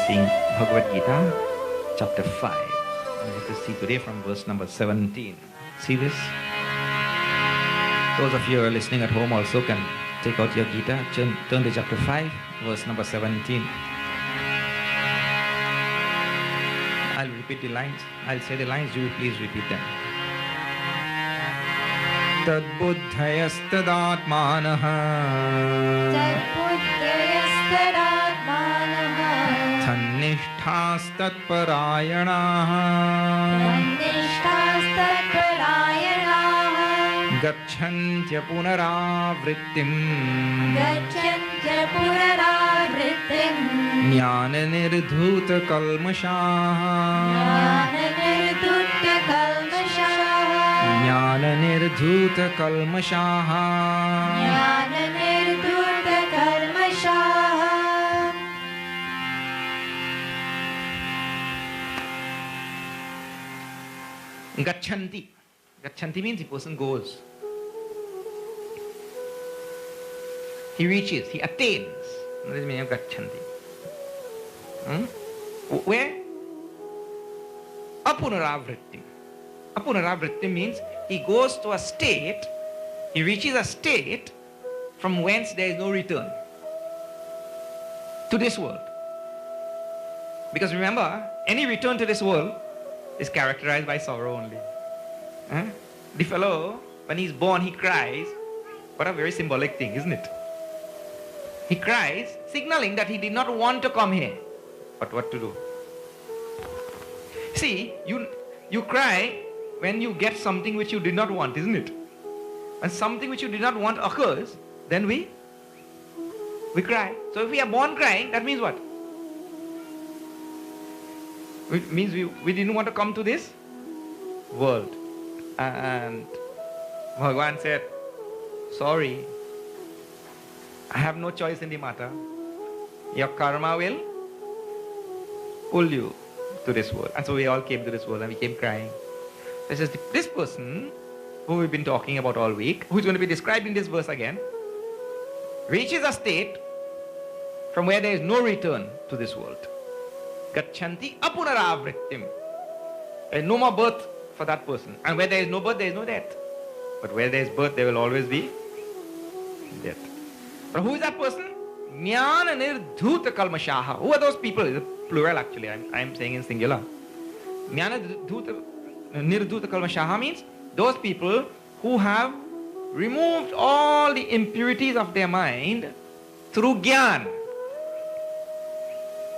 seeing Bhagavad Gita, chapter 5. We have to see today from verse number 17. See this? Those of you who are listening at home also can take out your Gita, turn to chapter 5, verse number 17. I'll repeat the lines. I'll say the lines, you please repeat them. Tad buddhayastadaatmanah Tannishtastatparayanah Gacchantya punaravrittim Jnana nirdhuta kalmashaha Jnana nirdhuta kalmashaha Gachanti. Gachanti means the person goes. He reaches, he attains. That is the meaning of Gachanti. Where? Apunaravritti. Apunaravritti means he goes to a state, he reaches a state from whence there is no return to this world. Because remember, any return to this world is characterized by sorrow only. The fellow, when he's born, he cries. What a very symbolic thing, isn't it? He cries, signaling that he did not want to come here. But what to do? See, you cry when you get something which you did not want, isn't it? When something which you did not want occurs, then we cry. So if we are born crying, that means what? It means we didn't want to come to this world. And Bhagavan said, sorry, I have no choice in the matter. Your karma will pull you to this world. And so we all came to this world and we came crying. This is this person who we've been talking about all week, who's going to be described in this verse again, reaches a state from where there is no return to this world. Gachanti apunaravrittim. There is no more birth for that person. And where there is no birth, there is no death. But where there is birth, there will always be death. But who is that person? Jnana nirdhuta kalmashaha. Who are those people? It's plural actually. I'm saying in singular. Jnana nirdhuta kalmashaha means those people who have removed all the impurities of their mind through jnana.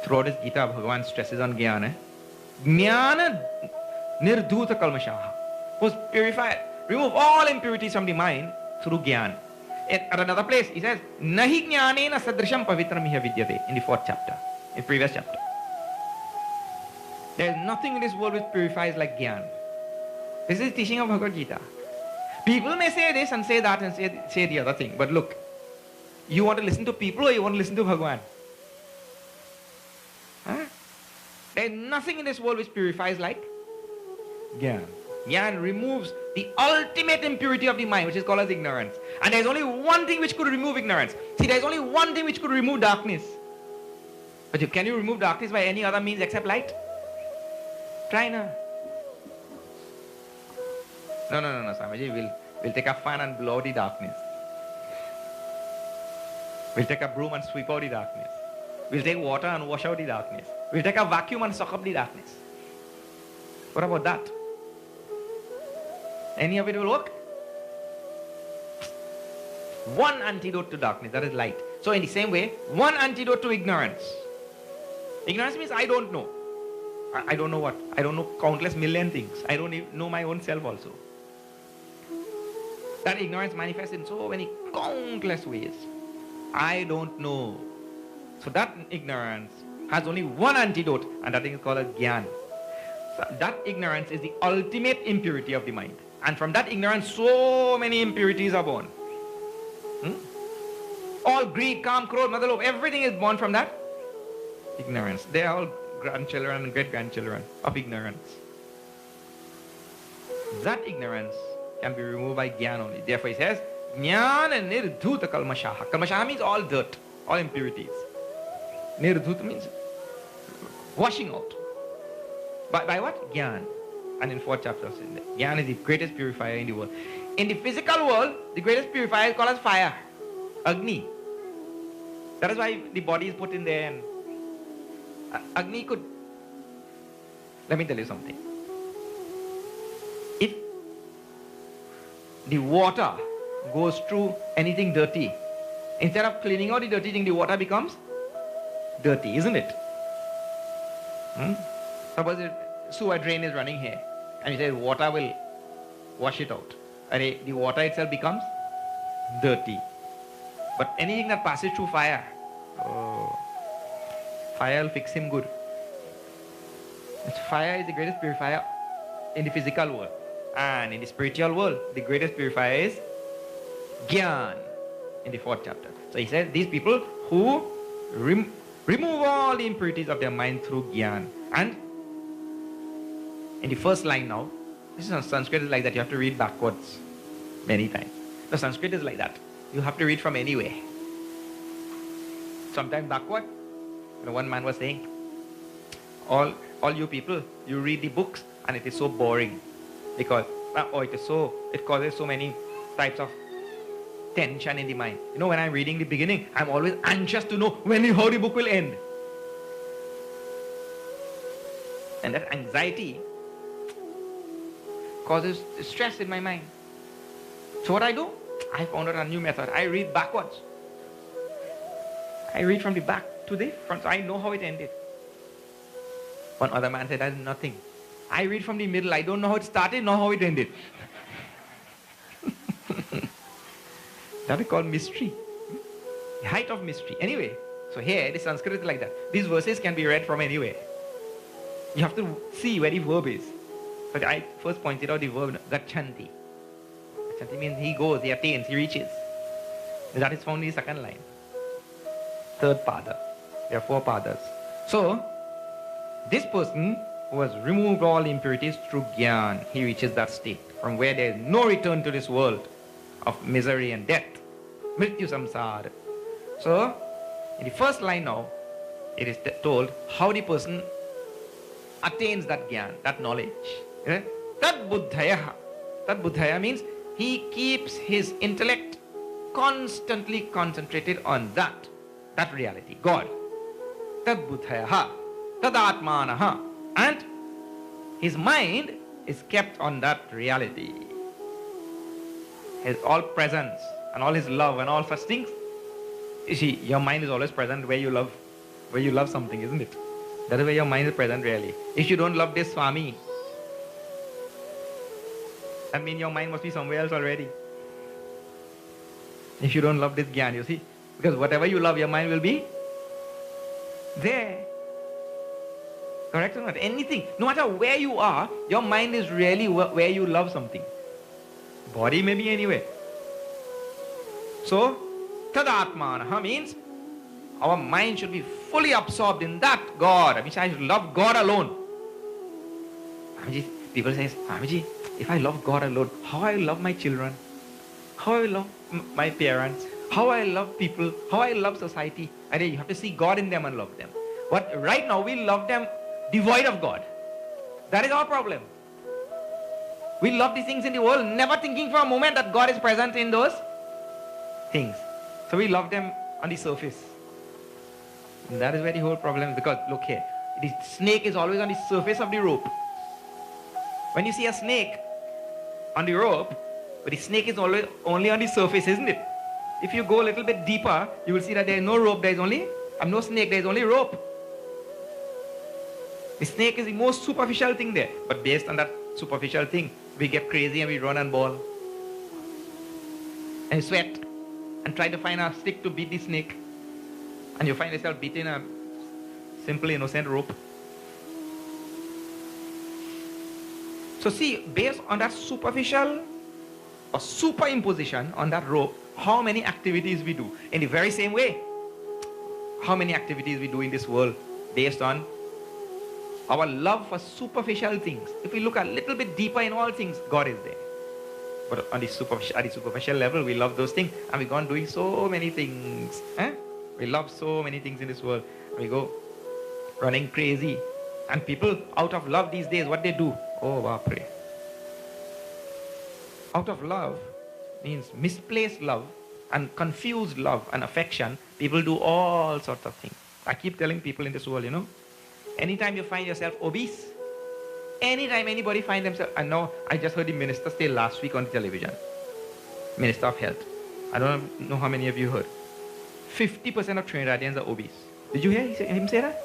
Throughout this Gita, Bhagavan stresses on jnana. Jnana nirdhuta kalmashaha. Who's purified, remove all impurities from the mind through jnana. At another place, he says, Nahi jnanena sadrisham pavitram iha vidyate, in the 4th chapter, in previous chapter. There is nothing in this world which purifies like jnana. This is the teaching of Bhagavad Gita. People may say this and say that and say the other thing, but look, you want to listen to people or you want to listen to Bhagavan? There is nothing in this world which purifies like jnana. Jnana removes the ultimate impurity of the mind, which is called as ignorance. And there is only one thing which could remove ignorance. See, there is only one thing which could remove darkness. But can you remove darkness by any other means except light? Try now. No, Swamiji, we'll take a fan and blow out the darkness. We'll take a broom and sweep out the darkness. We'll take water and wash out the darkness. We'll take a vacuum and suck up the darkness. What about that? Any of it will work? One antidote to darkness, that is light. So in the same way, one antidote to ignorance. Ignorance means I don't know. I don't know what. I don't know countless million things. I don't even know my own self also. That ignorance manifests in so many countless ways. I don't know. So that ignorance has only one antidote, and that thing is called a jnana. So that ignorance is the ultimate impurity of the mind. And from that ignorance, so many impurities are born. All greed, calm, krodh, madalobh, everything is born from that ignorance. They are all grandchildren and great-grandchildren of ignorance. That ignorance can be removed by jnana only. Therefore he says, jnana nirdhuta kalmashaha. Kalmashaha means all dirt, all impurities. Nirdhuta means Washing out. By what? Gyan. And in 4th chapter, Gyan is the greatest purifier in the world. In the physical world, the greatest purifier is called as fire. Agni. That is why the body is put in there. And Agni could... Let me tell you something. If the water goes through anything dirty, instead of cleaning out the dirty thing, the water becomes dirty, isn't it? Suppose a sewer drain is running here, and you say water will wash it out. And the water itself becomes dirty. But anything that passes through fire, fire will fix him good. Fire is the greatest purifier in the physical world. And in the spiritual world, the greatest purifier is Gyan in the 4th chapter. So he says, these people who remove all the impurities of their mind through Gyan. And in the first line now, this is Sanskrit is like that, you have to read backwards many times. The Sanskrit is like that. You have to read from anywhere. Sometimes backward. One man was saying, all you people, you read the books and it is so boring. Because it causes so many types of tension in the mind. When I'm reading the beginning, I'm always anxious to know how the book will end. And that anxiety causes stress in my mind. So what I do? I found out a new method. I read backwards. I read from the back to the front, so I know how it ended. One other man said, that's nothing. I read from the middle. I don't know how it started, nor how it ended. That is called mystery. The height of mystery. Anyway, so here, the Sanskrit is like that. These verses can be read from anywhere. You have to see where the verb is. But I first pointed out the verb, gachanti. Gachanti means he goes, he attains, he reaches. That is found in the second line. Third pada. There are 4 padas. So, this person who has removed all impurities through Gyan, he reaches that state from where there is no return to this world of misery and death. Mrityu samsara. So, in the first line now, it is told how the person attains that Gyan, that knowledge. Tad buddhaya. Tad buddhaya means he keeps his intellect constantly concentrated on that reality, God. Tad buddhaya. Tad atmanaha. And his mind is kept on that reality. His all presence and all his love and all such things. You see, your mind is always present where you love something, isn't it? That is where your mind is present really. If you don't love this Swami, that means your mind must be somewhere else already. If you don't love this Gyan, you see, because whatever you love, your mind will be there. Correct or not? Anything, no matter where you are, your mind is really where you love something. Body may be anywhere. So, tadatmanaha means our mind should be fully absorbed in that God. I mean, I should love God alone. People say, Swamiji, if I love God alone, how I love my children, how I love my parents, how I love people, how I love society. I mean, you have to see God in them and love them. But right now we love them devoid of God. That is our problem. We love these things in the world, never thinking for a moment that God is present in those things. So we love them on the surface. And that is where the whole problem is, because look here, the snake is always on the surface of the rope. When you see a snake on the rope, but the snake is always only on the surface, isn't it? If you go a little bit deeper, you will see that there is no rope, there is only, no snake, there is only rope. The snake is the most superficial thing there, but based on that superficial thing, we get crazy and we run and bawl. And sweat, and try to find a stick to beat the snake. And you find yourself beating a simple innocent rope. So see, based on that superficial or superimposition on that rope, how many activities we do. In the very same way, how many activities we do in this world based on our love for superficial things. If we look a little bit deeper in all things, God is there. But on the superficial level, we love those things, and we go on doing so many things. We love so many things in this world. We go running crazy. And people out of love these days, what they do? Oh, Bapre. Out of love means misplaced love and confused love and affection. People do all sorts of things. I keep telling people in this world, anytime you find yourself obese, anytime anybody finds themselves, I know, I just heard the minister say last week on television, Minister of Health. I don't know how many of you heard. 50% of Trinidadians are obese. Did you hear him say that?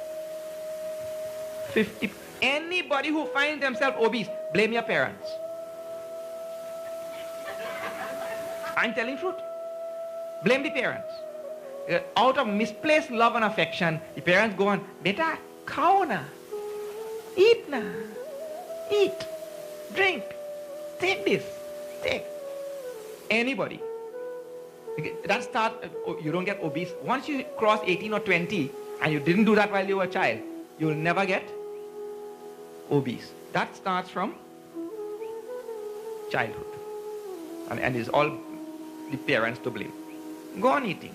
50. Anybody who finds themselves obese, blame your parents. I'm telling truth. Blame the parents. Out of misplaced love and affection, the parents go on, beta, khao na, eat na, eat, drink, take this, take. Anybody. That start, you don't get obese. Once you cross 18 or 20, and you didn't do that while you were a child, you'll never get obese. That starts from childhood. And it's all the parents to blame. Go on eating.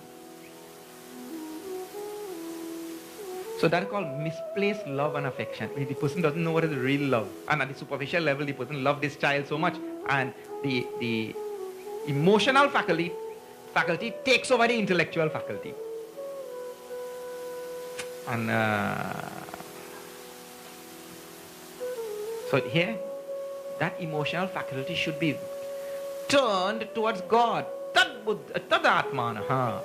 So that's called misplaced love and affection. The person doesn't know what is real love. And at the superficial level, the person loved this child so much. And the emotional faculty takes over the intellectual faculty. And so here, that emotional faculty should be turned towards God. Tadatmanaha.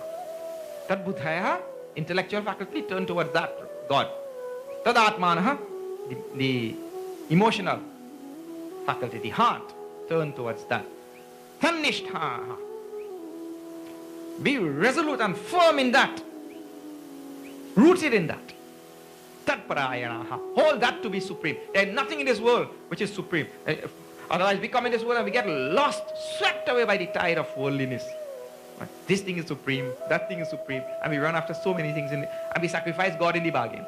Tad buddhaya, intellectual faculty, turn towards that, God. Tadatmanaha, the emotional faculty, the heart, turn towards that. Tannishtha. Be resolute and firm in that. Rooted in that. Tatparayanaha. Hold that to be supreme. There is nothing in this world which is supreme. Otherwise we come in this world and we get lost, swept away by the tide of worldliness. This thing is supreme, that thing is supreme, and we run after so many things and we sacrifice God in the bargain.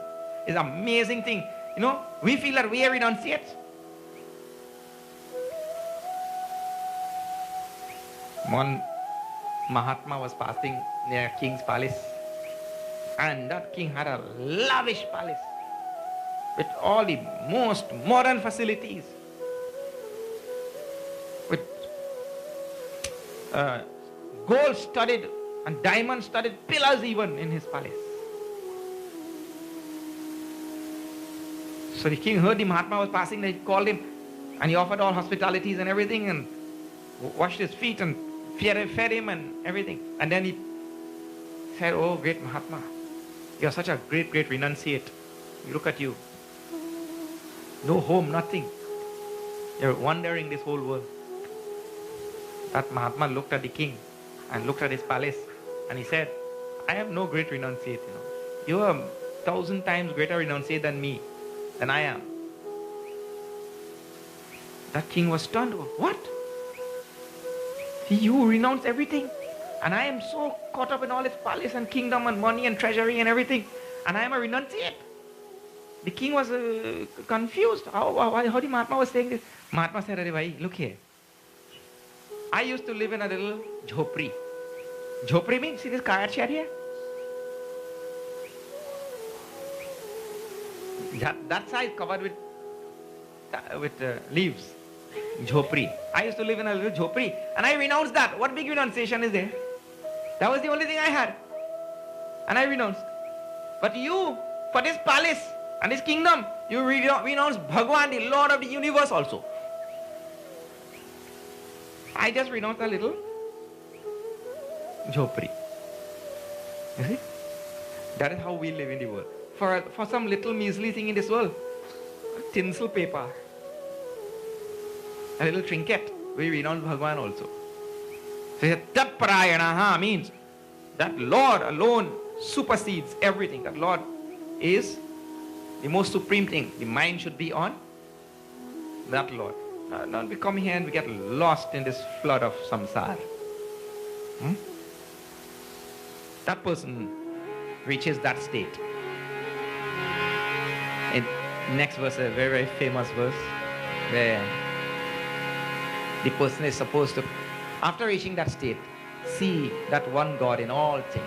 It's an amazing thing. We feel that we are renunciates. One Mahatma was passing near King's palace, and that king had a lavish palace with all the most modern facilities, with gold studded and diamond studded pillars even in his palace. So the king heard the Mahatma was passing, he called him and he offered all hospitalities and everything and washed his feet and fed him and everything. And then he said, "Oh, great Mahatma, you are such a great renunciate. Look at you. No home, nothing. You're wandering this whole world." That Mahatma looked at the king and looked at his palace and he said, "I am no great renunciate, You are 1,000 times greater renunciate than me, than I am." That king was stunned. What? You renounce everything, and I am so caught up in all his palace and kingdom and money and treasury and everything, and I am a renunciate. The king was confused. How the Mahatma was saying this? Mahatma said, "Arey bhai, look here. I used to live in a little jhopri. Jhopri means, see this kayak shed here? That side covered with leaves. Jhopri. I used to live in a little jhopri, and I renounced that. What big renunciation is there? That was the only thing I had, and I renounced. But you, for this palace and this kingdom, you renounce Bhagwan, the Lord of the universe also. I just renounced a little jhopri. You see? That is how we live in the world. For some little measly thing in this world, tinsel paper, a little trinket, we renounce Bhagwan also. So Tat Parayanaha means that Lord alone supersedes everything. That Lord is the most supreme thing. The mind should be on that Lord. Not we come here and we get lost in this flood of samsara. That person reaches that state. In next verse, a very famous verse, where the person is supposed to, after reaching that state, see that one God in all things.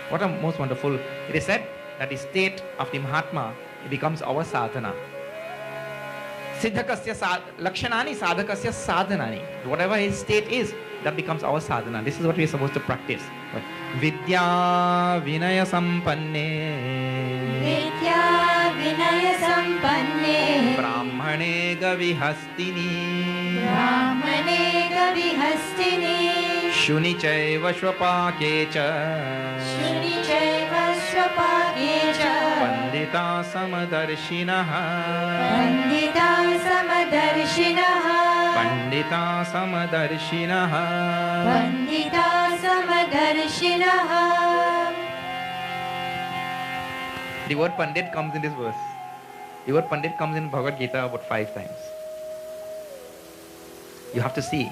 What a most wonderful, it is said, that the state of the Mahatma, it becomes our sadhana. Siddhakasya lakshanani sadhakasya sadhanani. Whatever his state is, that becomes our sadhana. This is what we are supposed to practice. Vidya vinaya sampanne. Vidya vinaya sampanne. Brahmane gavihastini. Brahmane gavihastini. Shuni chaiva shvapakecha. Shuni chaiva shvapakecha. Pandita samadarshinaha. Pandita samadarshinaha. Pandita samadarshinaha. Pandita samadarshinaha. The word Pandit comes in this verse. The word Pandit comes in Bhagavad Gita about 5 times. You have to see.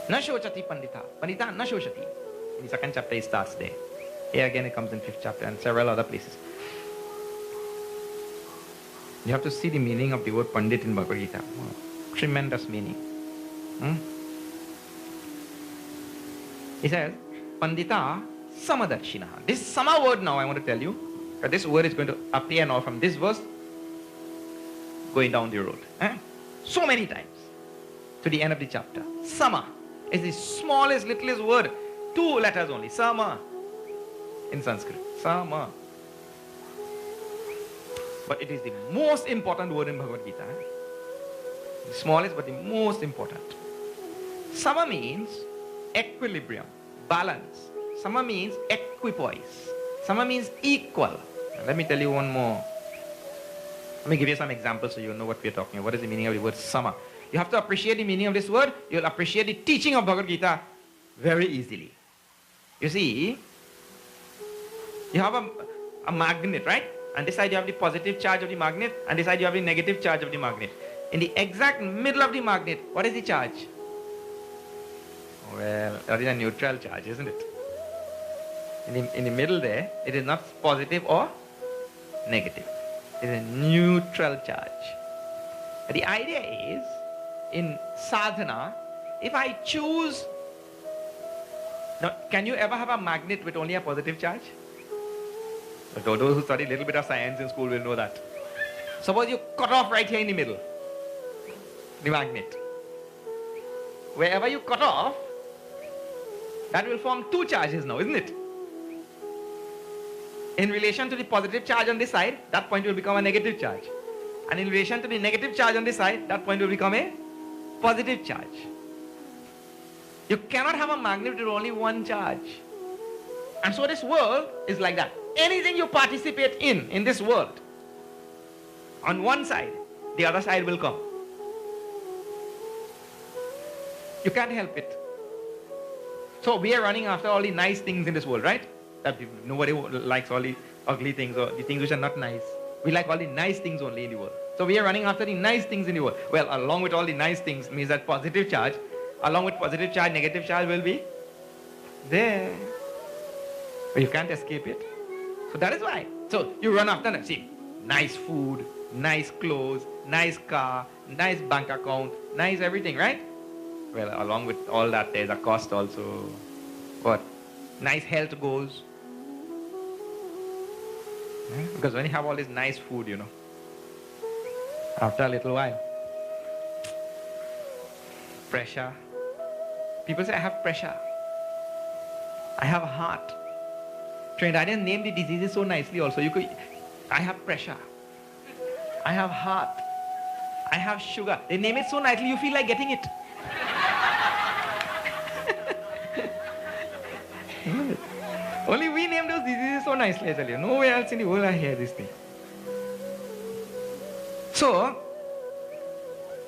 Na shochati Pandita. Pandita na shochati. In the 2nd chapter it starts there. Here again it comes in 5th chapter and several other places. You have to see the meaning of the word Pandit in Bhagavad Gita. Tremendous meaning. He says, Pandita Samadarshinaha. This Sama word now I want to tell you, that this word is going to appear now from this verse going down the road. So many times to the end of the chapter. Sama is the smallest, littlest word. 2 letters only. Sama in Sanskrit. Sama. But it is the most important word in Bhagavad Gita. The smallest but the most important. Sama means equilibrium, balance. Sama means equipoise. Sama means equal. Now, let me tell you one more. Let me give you some examples so you know what we are talking about. What is the meaning of the word Sama? You have to appreciate the meaning of this word. You'll appreciate the teaching of Bhagavad Gita very easily. You see, you have a magnet, right? And this side you have the positive charge of the magnet, and this side you have the negative charge of the magnet. In the exact middle of the magnet, what is the charge? Well, that is a neutral charge, isn't it? In the middle there, it is not positive or negative. It is a neutral charge. But the idea is, in sadhana, if I choose... Now, can you ever have a magnet with only a positive charge? Those who study a little bit of science in school will know that. Suppose you cut off right here in the middle, the magnet. Wherever you cut off, that will form 2 charges now, isn't it? In relation to the positive charge on this side, that point will become a negative charge. And in relation to the negative charge on this side, that point will become a positive charge. You cannot have a magnet with only 1 charge. And so this world is like that. Anything you participate in this world, on one side, the other side will come. You can't help it. So we are running after all the nice things in this world, right? That nobody likes all the ugly things or the things which are not nice. We like all the nice things only in the world. So we are running after the nice things in the world. Well, along with all the nice things means that positive charge, along with positive charge, negative charge will be there. But you can't escape it. So that is why. So you run after them. See, nice food, nice clothes, nice car, nice bank account, nice everything, right? Well, along with all that, there's a cost also. What? Nice health goals. Because when you have all this nice food, you know, after a little while, pressure. People say, I have pressure. I have a heart. Trinidadians name the diseases so nicely also. I have pressure. I have heart. I have sugar. They name it so nicely, you feel like getting it. Only we name those diseases so nicely, I tell you. Nowhere else in the world I hear this thing. So,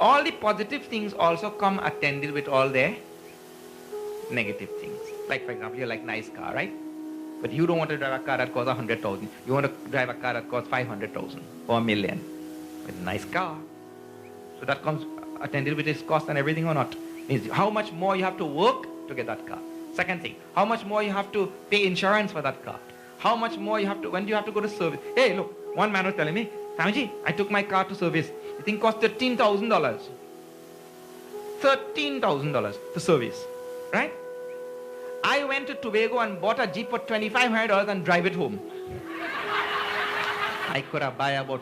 all the positive things also come attended with all their negative things. Like, for example, you like nice car, right? But you don't want to drive a car that costs 100,000. You want to drive a car that costs 500,000 or $1 million. With a nice car. So that comes attended with its cost and everything or not. Means how much more you have to work to get that car. Second thing, how much more you have to pay insurance for that car. How much more you have to, when do you have to go to service? Hey, look, one man was telling me, Swamiji, I took my car to service. The thing cost $13,000. $13,000 to service, right? I went to Tobago and bought a Jeep for $2,500 and drive it home. I could have buy about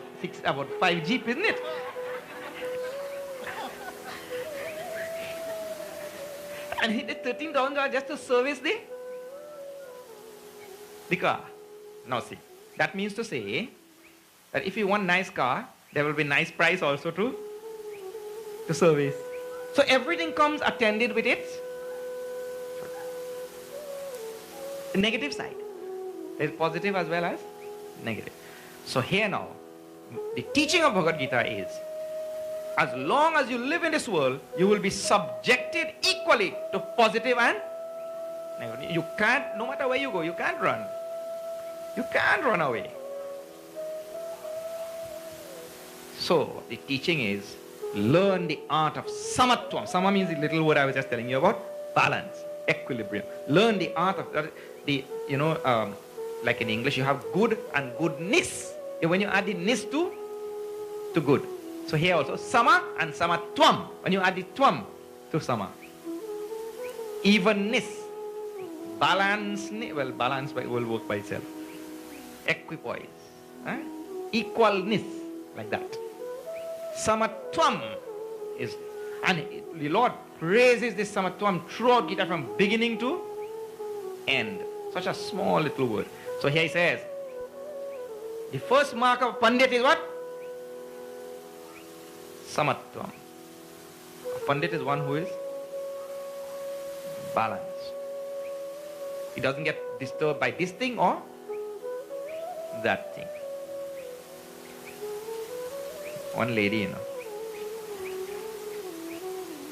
5 Jeep, isn't it? And he did $13,000 just to service the car. Now see, that means to say that if you want nice car, there will be nice price also to service. So everything comes attended with its negative side. There is positive as well as negative. So here now, the teaching of Bhagavad Gita is, as long as you live in this world, you will be subjected equally to positive and negative. You can't, no matter where you go, you can't run. You can't run away. So the teaching is, learn the art of samatvam. Sama means the little word I was just telling you about. Balance, equilibrium. Learn the art of like in English you have good and goodness. When you add the nis to good. So here also sama and samatvam. When you add the tvam to sama. Evenness. Balance. Well, balance will work by itself. Equipoise. Equalness. Like that. Samatvam is, and the Lord praises this samatvam throughout Gita from beginning to end. Such a small little word. So here he says, the first mark of Pandit is what? Samatvam. A Pandit is one who is balanced. He doesn't get disturbed by this thing or that thing. One lady,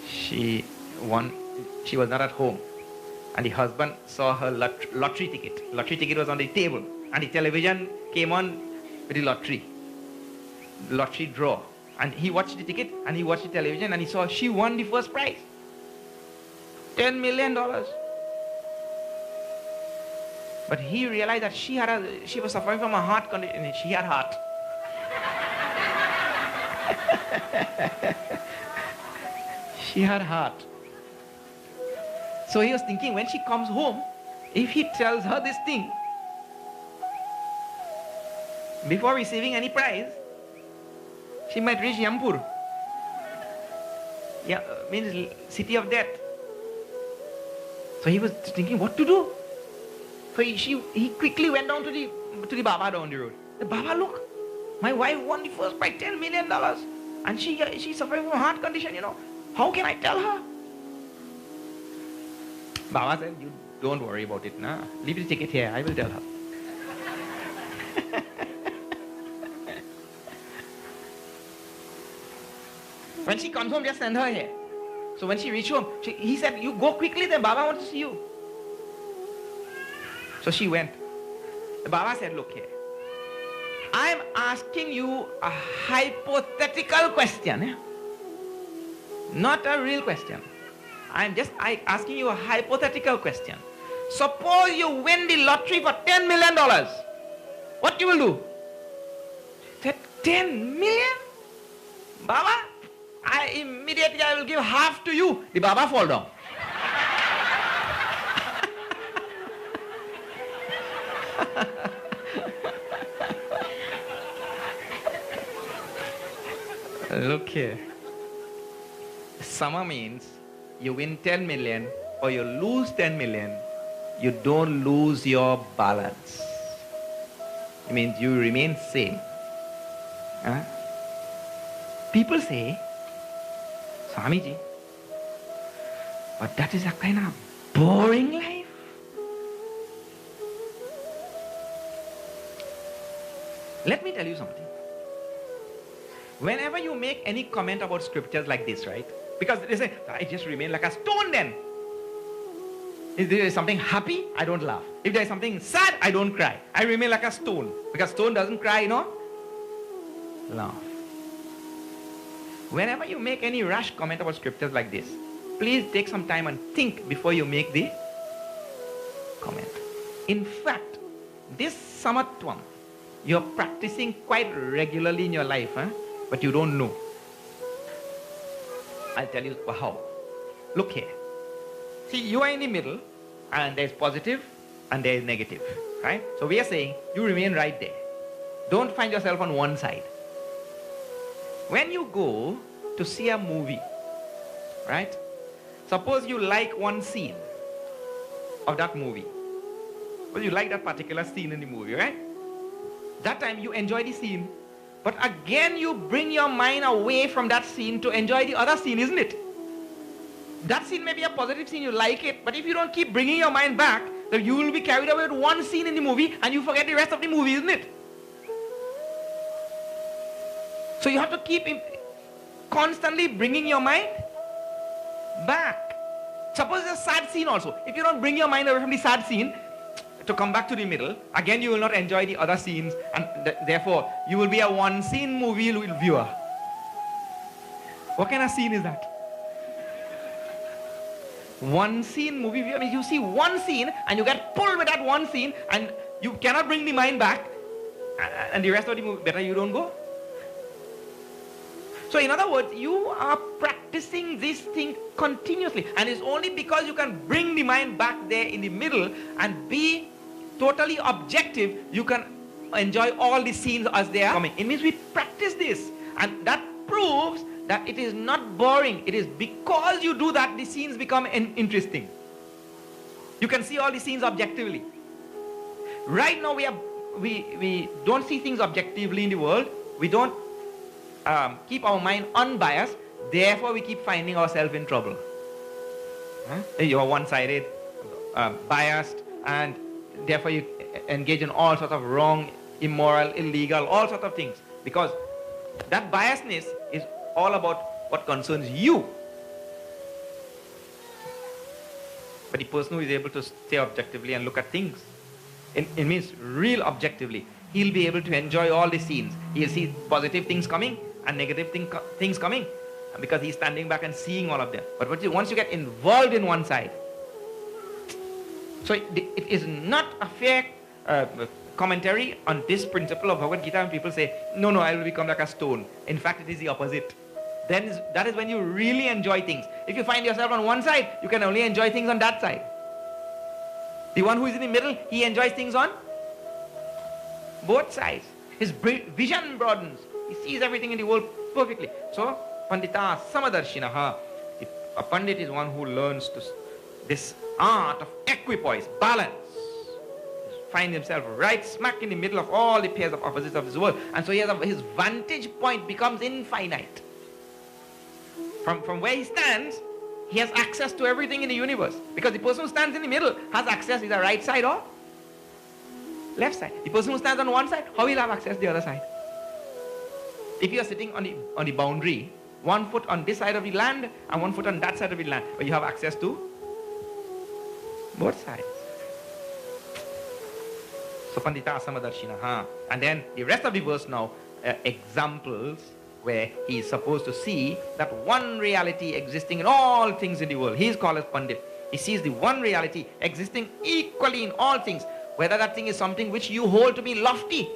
she was not at home, and the husband saw her lottery ticket. Lottery ticket was on the table, and the television came on with the lottery draw. And he watched the ticket, and he watched the television, and he saw she won the first prize. $10 million. But he realized that she was suffering from a heart condition. She had heart. She had heart. So he was thinking, when she comes home, if he tells her this thing before receiving any prize, she might reach Yampur. Yeah, means city of death. So he was thinking what to do. So he quickly went down to the Baba down the road. The Baba, look, my wife won the first prize, $10 million. And she's suffering from a heart condition, How can I tell her? Baba said, you don't worry about it, nah. Leave the ticket here, I will tell her. When she comes home, just send her here. So when she reached home, he said, you go quickly, then Baba wants to see you. So she went. The Baba said, look here. I am asking you a hypothetical question. Not a real question. I am just asking you a hypothetical question. Suppose you win the lottery for $10 million. What you will do? He said, 10 million? Baba, I will give half to you. The Baba fall down. Look here. Sama means you win 10 million or you lose 10 million, you don't lose your balance. It means you remain same. People say, Swamiji, but that is a kind of boring life. Let me tell you something. Whenever you make any comment about scriptures like this, right? Because they say, I just remain like a stone then. If there is something happy, I don't laugh. If there is something sad, I don't cry. I remain like a stone. Because stone doesn't cry, laugh. Whenever you make any rash comment about scriptures like this, please take some time and think before you make the comment. In fact, this samatvam, you're practicing quite regularly in your life, but you don't know. I'll tell you how. Look here. See, you are in the middle and there's positive and there's negative, right? So we are saying you remain right there. Don't find yourself on one side. When you go to see a movie, right? Suppose you like one scene of that movie. Well, you like that particular scene in the movie, right? That time you enjoy the scene, but again you bring your mind away from that scene to enjoy the other scene, isn't it? That scene may be a positive scene, you like it, but if you don't keep bringing your mind back, then you will be carried away with one scene in the movie and you forget the rest of the movie, isn't it? So you have to keep constantly bringing your mind back. Suppose it's a sad scene also. If you don't bring your mind away from the sad scene to come back to the middle, again you will not enjoy the other scenes, and therefore you will be a one scene movie viewer. What kind of scene is that? One scene movie viewer means you see one scene and you get pulled with that one scene and you cannot bring the mind back, and the rest of the movie, better you don't go. So in other words, you are practicing this thing continuously, and it's only because you can bring the mind back there in the middle and be totally objective, you can enjoy all the scenes as they are coming. It means we practice this, and that proves that it is not boring. It is because you do that the scenes become interesting. You can see all the scenes objectively. Right now we don't see things objectively in the world. We don't keep our mind unbiased, therefore we keep finding ourselves in trouble. You are one-sided, biased, and therefore you engage in all sorts of wrong, immoral, illegal, all sorts of things, because that biasness is all about what concerns you. But the person who is able to stay objectively and look at things, it means real objectively, he'll be able to enjoy all the scenes. He'll see positive things coming and negative things coming, because he's standing back and seeing all of them. But once you get involved in one side, so it is not a fair commentary on this principle of Bhagavad Gita when people say, no, I will become like a stone. In fact, it is the opposite. Then that is when you really enjoy things. If you find yourself on one side, you can only enjoy things on that side. The one who is in the middle, he enjoys things on both sides. His vision broadens. He sees everything in the world perfectly. So, Pandita Samadarshinaha. A Pandit is one who learns this art of equipoise, balance. Find himself right smack in the middle of all the pairs of opposites of this world. And so his vantage point becomes infinite. From where he stands, he has access to everything in the universe. Because the person who stands in the middle has access to the right side or left side. The person who stands on one side, how will he have access to the other side? If you are sitting on the boundary, one foot on this side of the land and one foot on that side of the land, but you have access to both sides. So Pandita Samadarshinaha. And then the rest of the verse now, examples where he is supposed to see that one reality existing in all things in the world. He is called as Pandit. He sees the one reality existing equally in all things, whether that thing is something which you hold to be lofty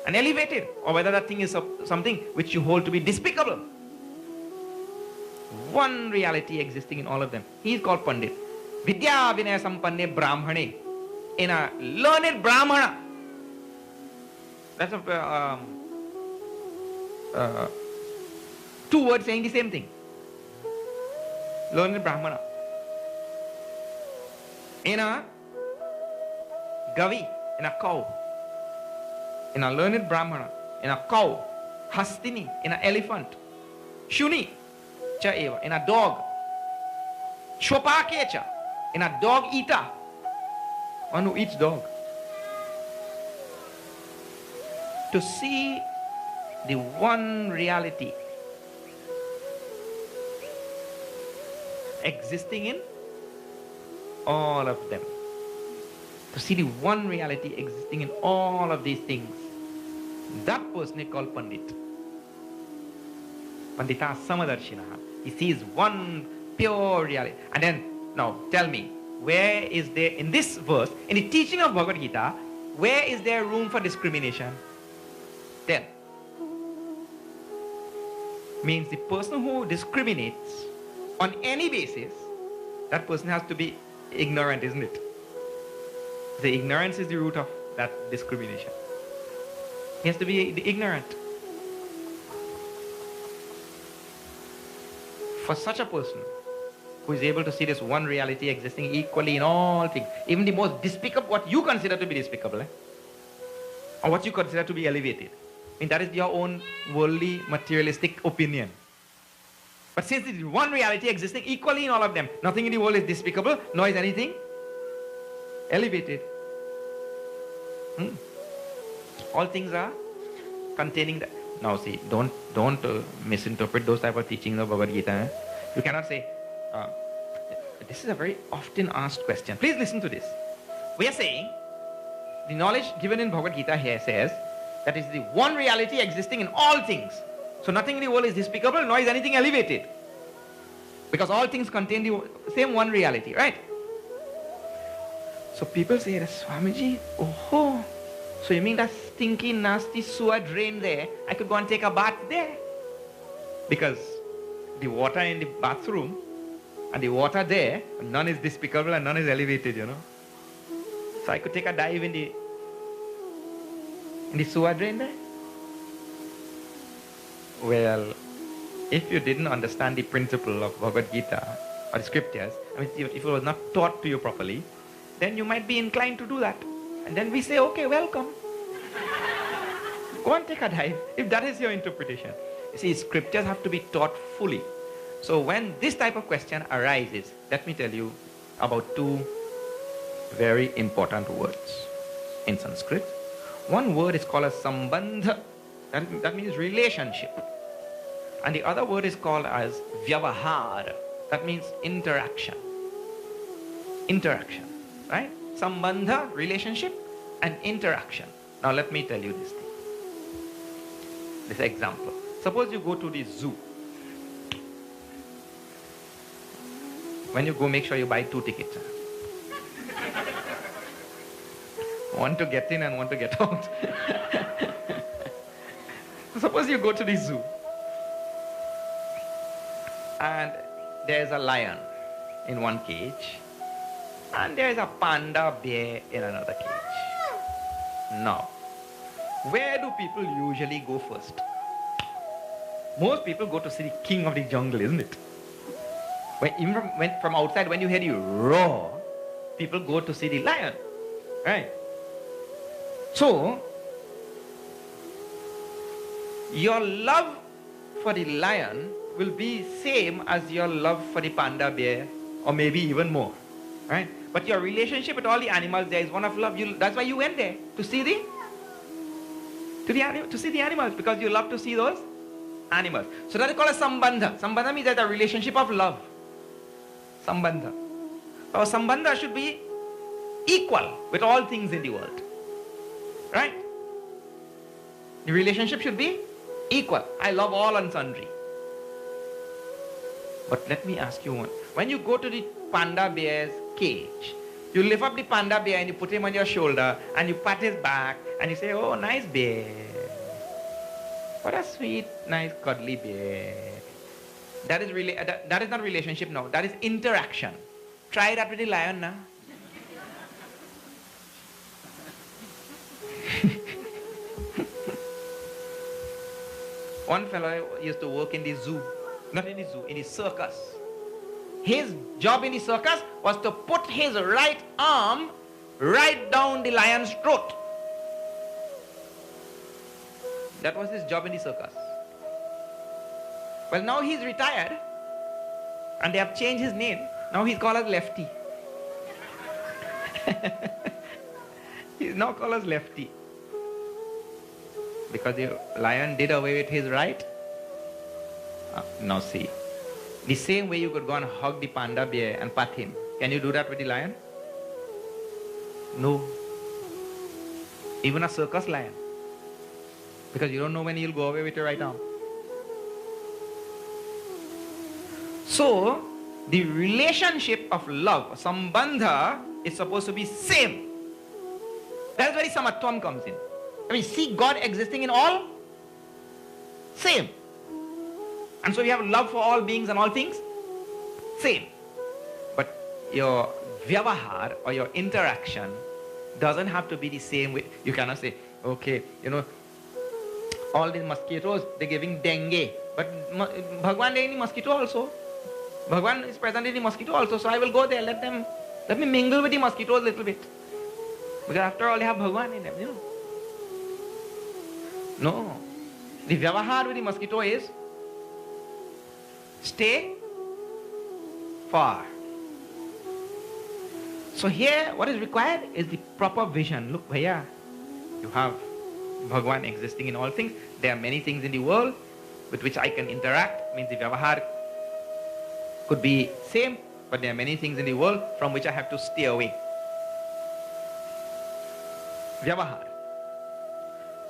and elevated, or whether that thing is something which you hold to be despicable. One reality existing in all of them. He is called Pandit. Vidya Vinaya Sampanne Brahmane. In a learned Brahmana. That's two words saying the same thing. Learned Brahmana. In a Gavi, in a cow. In a learned Brahmana, in a cow. Hastini, in an elephant. Shuni, cha eva, in a dog. Shopakecha, in a dog eater. One who eats dog. To see the one reality existing in all of them. To see the one reality existing in all of these things. That person is called Pandit. Pandita Samadarshinaha. He sees one pure reality. And then, now tell me, where is there, in this verse, in the teaching of Bhagavad Gita, where is there room for discrimination? Tell. Means the person who discriminates on any basis, that person has to be ignorant, isn't it? The ignorance is the root of that discrimination. He has to be ignorant. For such a person who is able to see this one reality existing equally in all things, even the most despicable, what you consider to be despicable, or what you consider to be elevated, I mean, that is your own worldly, materialistic opinion. But since there is one reality existing equally in all of them, nothing in the world is despicable, nor is anything elevated. All things are containing that. Now see, don't misinterpret those type of teachings of Bhagavad Gita. You cannot say, this is a very often asked question. Please listen to this. We are saying, the knowledge given in Bhagavad Gita here says, that is the one reality existing in all things. So nothing in the world is despicable, nor is anything elevated. Because all things contain the same one reality, right? So people say, Swamiji, oh, so you mean that stinky, nasty sewer drain there, I could go and take a bath there? Because the water in the bathroom and the water there, none is despicable and none is elevated, you know. So I could take a dive in the sewer drain there? Well, if you didn't understand the principle of Bhagavad Gita or the scriptures, I mean, if it was not taught to you properly, then you might be inclined to do that. And then we say, okay, welcome. Go and take a dive, if that is your interpretation. You see, scriptures have to be taught fully. So when this type of question arises, let me tell you about two very important words in Sanskrit. One word is called as sambandha, that means relationship. And the other word is called as vyavahar, that means interaction. Interaction, right? Sambandha, relationship, and interaction. Now let me tell you this thing. This example. Suppose you go to the zoo. When you go, make sure you buy 2 tickets. One to get in and one to get out. Suppose you go to the zoo. And there is a lion in one cage. And there is a panda bear in another cage. Now, where do people usually go first? Most people go to see the king of the jungle, isn't it? Even from outside, when you hear the roar, people go to see the lion, right? So, your love for the lion will be same as your love for the panda bear, or maybe even more, right? But your relationship with all the animals there is one of love. That's why you went there, to see the animals, because you love to see those animals. So that is called a sambandha. Sambandha means that a relationship of love. Sambandha. Our sambandha should be equal with all things in the world. Right? The relationship should be equal. I love all and sundry. But let me ask you one. When you go to the panda bear's cage, you lift up the panda bear and you put him on your shoulder and you pat his back and you say, oh, nice bear. What a sweet, nice, cuddly bear. That is not relationship now. That is interaction. Try that with the lion now. One fellow used to work in the zoo. Not in the zoo, in the circus. His job in the circus was to put his right arm right down the lion's throat. That was his job in the circus. Well, now he's retired and they have changed his name. Now he's called as Lefty. He's now called as Lefty. Because the lion did away with his right. Now see, the same way you could go and hug the panda bear and pat him. Can you do that with the lion? No. Even a circus lion. Because you don't know when he'll go away with your right arm. So, the relationship of love, sambandha, is supposed to be same. That's where the samatvam comes in. I mean, see God existing in all, same. And so we have love for all beings and all things, same. But your vyavahar or your interaction doesn't have to be the same way. You cannot say, okay, all these mosquitoes, they're giving dengue. But Bhagwan is in the mosquito also. Bhagwan is present in the mosquito also. So I will go there, let me mingle with the mosquitoes a little bit. Because after all, they have Bhagwan in them, No. The vyavahar with the mosquito is stay far. So here, what is required is the proper vision. Look, bhaiya, you have Bhagwan existing in all things. There are many things in the world with which I can interact. Means the vyavahar could be same, but there are many things in the world from which I have to stay away. Vyavahar.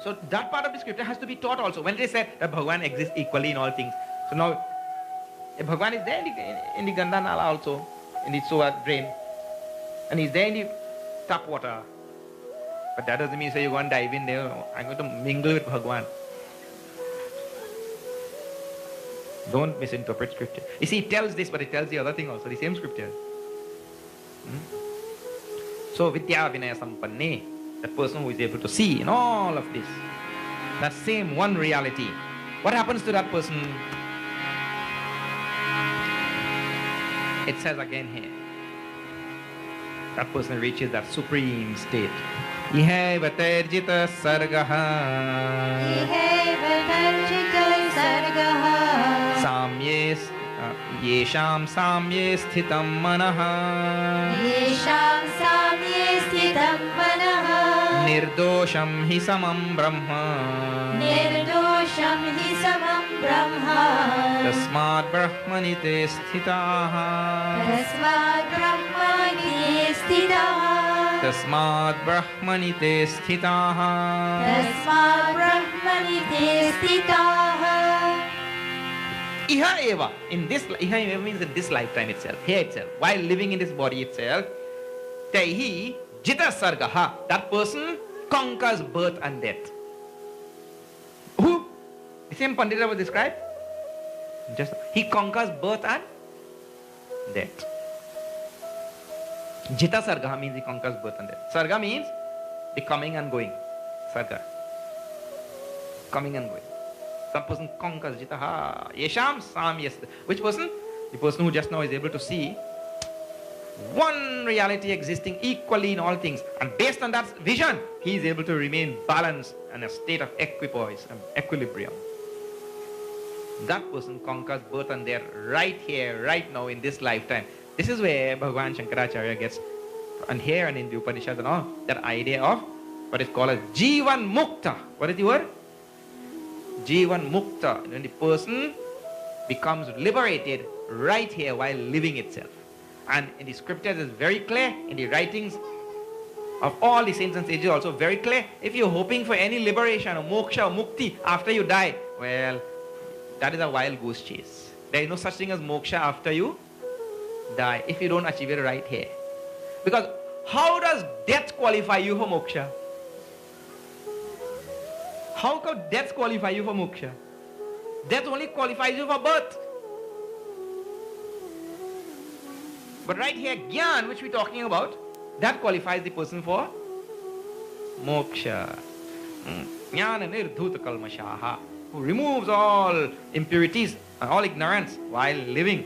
So that part of the scripture has to be taught also. When they said that Bhagwan exists equally in all things. So now, if Bhagwan is there in the Ganga Nala also, in the sewer drain, and he's there in the tap water. But that doesn't mean say you go and dive in there. I'm going to mingle with Bhagwan. Don't misinterpret scripture. You see, it tells this, but it tells the other thing also, the same scripture. So, Vidya Vinaya Sampanne, that person who is able to see in all of this, that same one reality. What happens to that person? It says again here. That person reaches that supreme state. Ihaiva terjita sargaha. Ihaiva terjita sargaha. Samye yesham samye sthitam manaha. Yesham samye sthitam manaha. Nirdosham hi samam brahma. Nirdosham hi samam brahma. Tasmad brahmani te sthitaha. Tasmad brahmani te sthitaha. Tasmad brahmani te sthitaha. Tasmad brahmani te sthitaha. Iha eva, Iha eva means in this lifetime itself, here itself, while living in this body itself, Taihi jita sargaha, that person conquers birth and death. Who? The same Pandita was described. He conquers birth and death. Jita sargaha means he conquers birth and death. Sarga means the coming and going. Sarga. Coming and going. That person conquers jitaha. Yesham samyas. Which person? The person who just now is able to see one reality existing equally in all things. And based on that vision, he is able to remain balanced in a state of equipoise and equilibrium. That person conquers birth and death right here, right now in this lifetime. This is where Bhagavan Shankaracharya gets, and here and in the Upanishads and all, that idea of what is called as Jivan Mukta. What is the word? Jivan Mukta. When the person becomes liberated right here while living itself. And in the scriptures it's very clear, in the writings of all the saints and sages also very clear. If you're hoping for any liberation or moksha or mukti after you die, well, that is a wild goose chase. There is no such thing as moksha after you die if you don't achieve it right here. Because how does death qualify you for moksha? How can death qualify you for moksha? Death only qualifies you for birth. But right here, Gyan, which we're talking about, that qualifies the person for moksha. Jnana nirdhuta kalmashaha, who removes all impurities and all ignorance while living.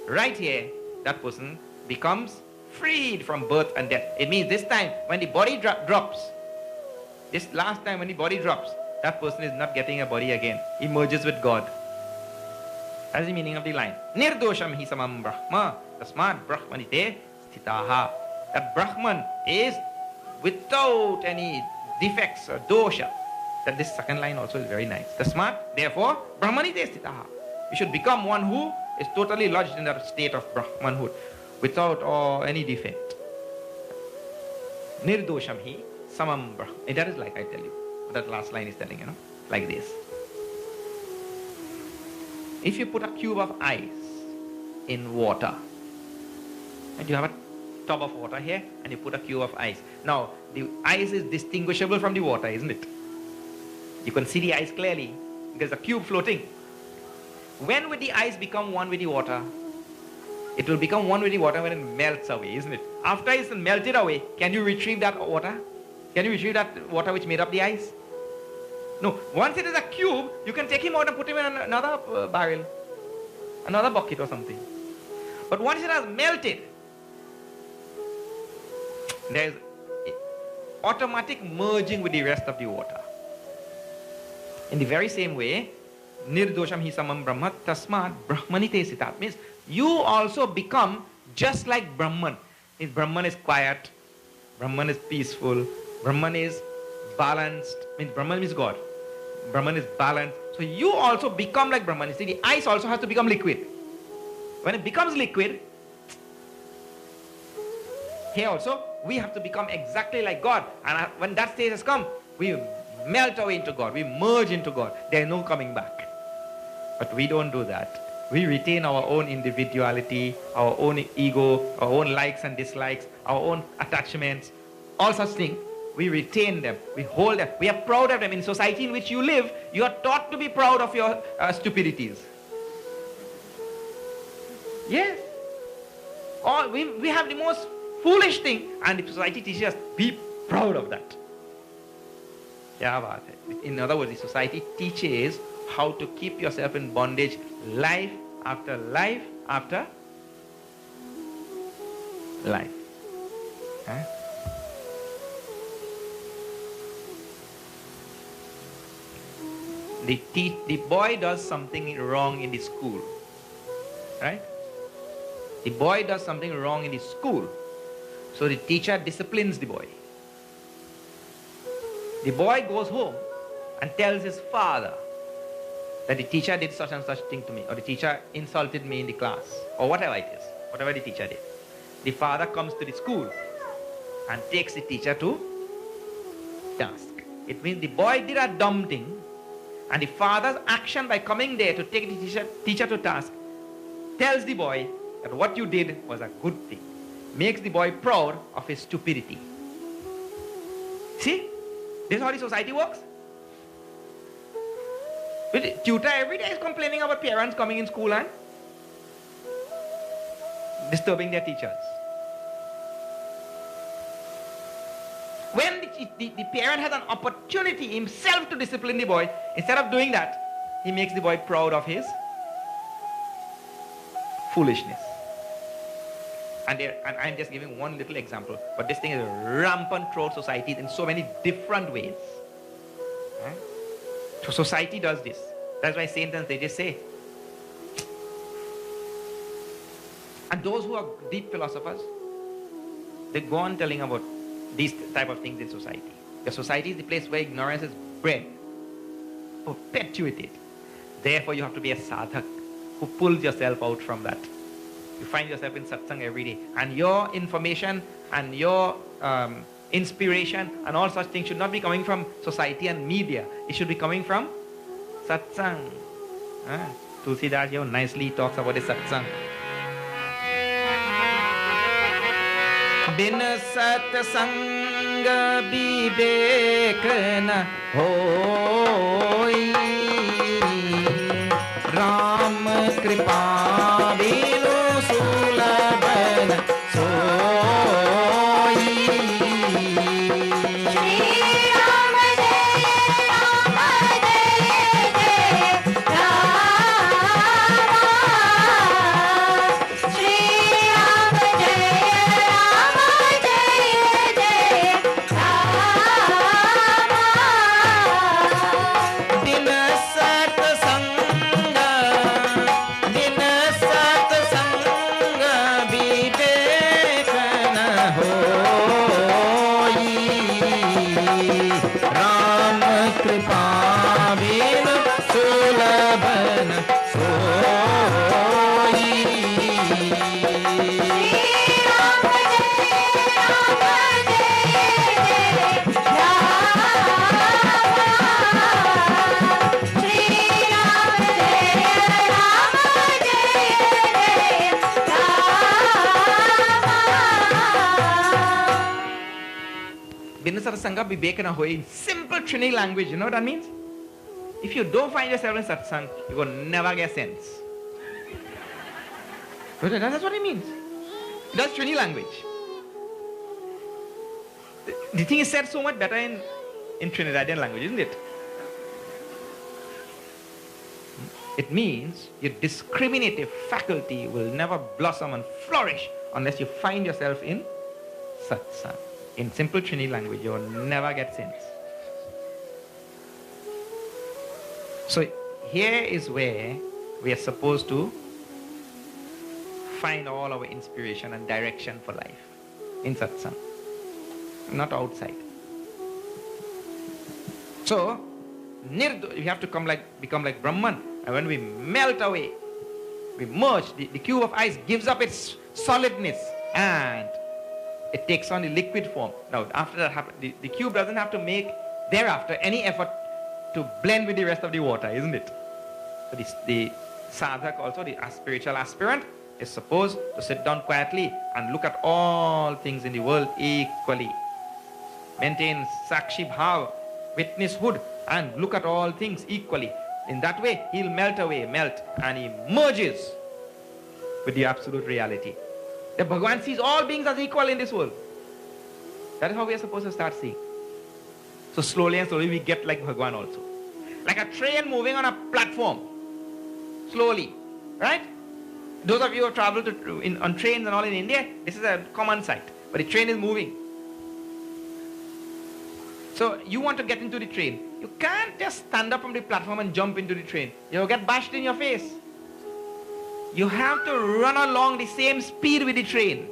Right here, that person becomes freed from birth and death. It means this time, when the body drops, this last time when the body drops, that person is not getting a body again. He merges with God. That's the meaning of the line. Nirdosham hi samam brahma, tasmad brahmanite sthitaha. That Brahman is without any defects or dosha. That this second line also is very nice. Tasmad, therefore, brahmanite sthitaha. You should become one who is totally lodged in that state of Brahmanhood, without any defect. Nirdosham hi samam brahma. And that is like I tell you. That last line is telling, like this. If you put a cube of ice in water, and you have a tub of water here, and you put a cube of ice. Now, the ice is distinguishable from the water, isn't it? You can see the ice clearly. There's a cube floating. When will the ice become one with the water? It will become one with the water when it melts away, isn't it? After it's melted away, can you retrieve that water? Can you retrieve that water which made up the ice? No. Once it is a cube, you can take him out and put him in another barrel, another bucket or something. But once it has melted, there is automatic merging with the rest of the water. In the very same way, nirdosham hi samam brahma tasmat brahmani te sitat, means you also become just like Brahman. Means Brahman is quiet, Brahman is peaceful, Brahman is balanced, means Brahman is God. Brahman is balanced. So you also become like Brahman. You see, the ice also has to become liquid. When it becomes liquid, here also, we have to become exactly like God. And when that stage has come, we melt away into God. We merge into God. There is no coming back. But we don't do that. We retain our own individuality, our own ego, our own likes and dislikes, our own attachments, all such things. We retain them. We hold them. We are proud of them. In society in which you live, you are taught to be proud of your stupidities. Yes. Or we have the most foolish thing, and the society teaches us, be proud of that. In other words, the society teaches how to keep yourself in bondage life after life after life. Huh? The boy does something wrong in the school, right? The boy does something wrong in the school, so the teacher disciplines the boy. The boy goes home and tells his father that the teacher did such and such thing to me, or the teacher insulted me in the class, or whatever it is, whatever the teacher did. The father comes to the school and takes the teacher to task. It means the boy did a dumb thing, and the father's action by coming there to take the teacher to task tells the boy that what you did was a good thing. Makes the boy proud of his stupidity. See? This is how the society works. The tutor every day is complaining about parents coming in school and disturbing their teachers. When the parent has an opportunity himself to discipline the boy, instead of doing that, he makes the boy proud of his foolishness. And I'm just giving one little example, but this thing is rampant throughout societies in so many different ways. Right? So society does this. That's why Saints, they just say. And those who are deep philosophers, they go on telling about these type of things in society. The society is the place where ignorance is bred, perpetuated. Therefore, you have to be a sadhak who pulls yourself out from that. You find yourself in satsang every day, and your information and your inspiration and all such things should not be coming from society and media. It should be coming from satsang. Tulsidas here nicely talks about the satsang. बिन सत्संग विवेक न होई, राम कृपा बिनु सुलभ न सोई। श्री राम जय राम जय जय राम, श्री राम जय राम जय जय राम। बिन सत्संग विवेक न होई, राम कृपा बिनु सुलभ न सोई। श्री राम जय राम जय जय राम, श्री राम जय राम जय जय राम। बिन सत्संग विवेक न होई. Simple Trini language, you know what that means? If you don't find yourself in satsang, you will never get sense. That's what it means. That's Trini language. The thing is said so much better in Trinidadian language, isn't it? It means your discriminative faculty will never blossom and flourish unless you find yourself in satsang. In simple Trini language, you will never get sense. So here is where we are supposed to find all our inspiration and direction for life, in satsang, not outside. So we have to become like Brahman, and when we melt away, we merge, the cube of ice gives up its solidness and it takes on the liquid form. Now after that happens, the cube doesn't have to make thereafter any effort to blend with the rest of the water, isn't it? So the sadhak also, the spiritual aspirant, is supposed to sit down quietly and look at all things in the world equally. Maintain sakshi bhav, witnesshood, and look at all things equally. In that way, he'll melt, and he merges with the absolute reality. The Bhagavan sees all beings as equal in this world. That is how we are supposed to start seeing. So slowly and slowly we get like Bhagavan also. Like a train moving on a platform. Slowly. Right? Those of you who have traveled on trains and all in India, this is a common sight. But the train is moving. So you want to get into the train. You can't just stand up from the platform and jump into the train. You'll get bashed in your face. You have to run along the same speed with the train.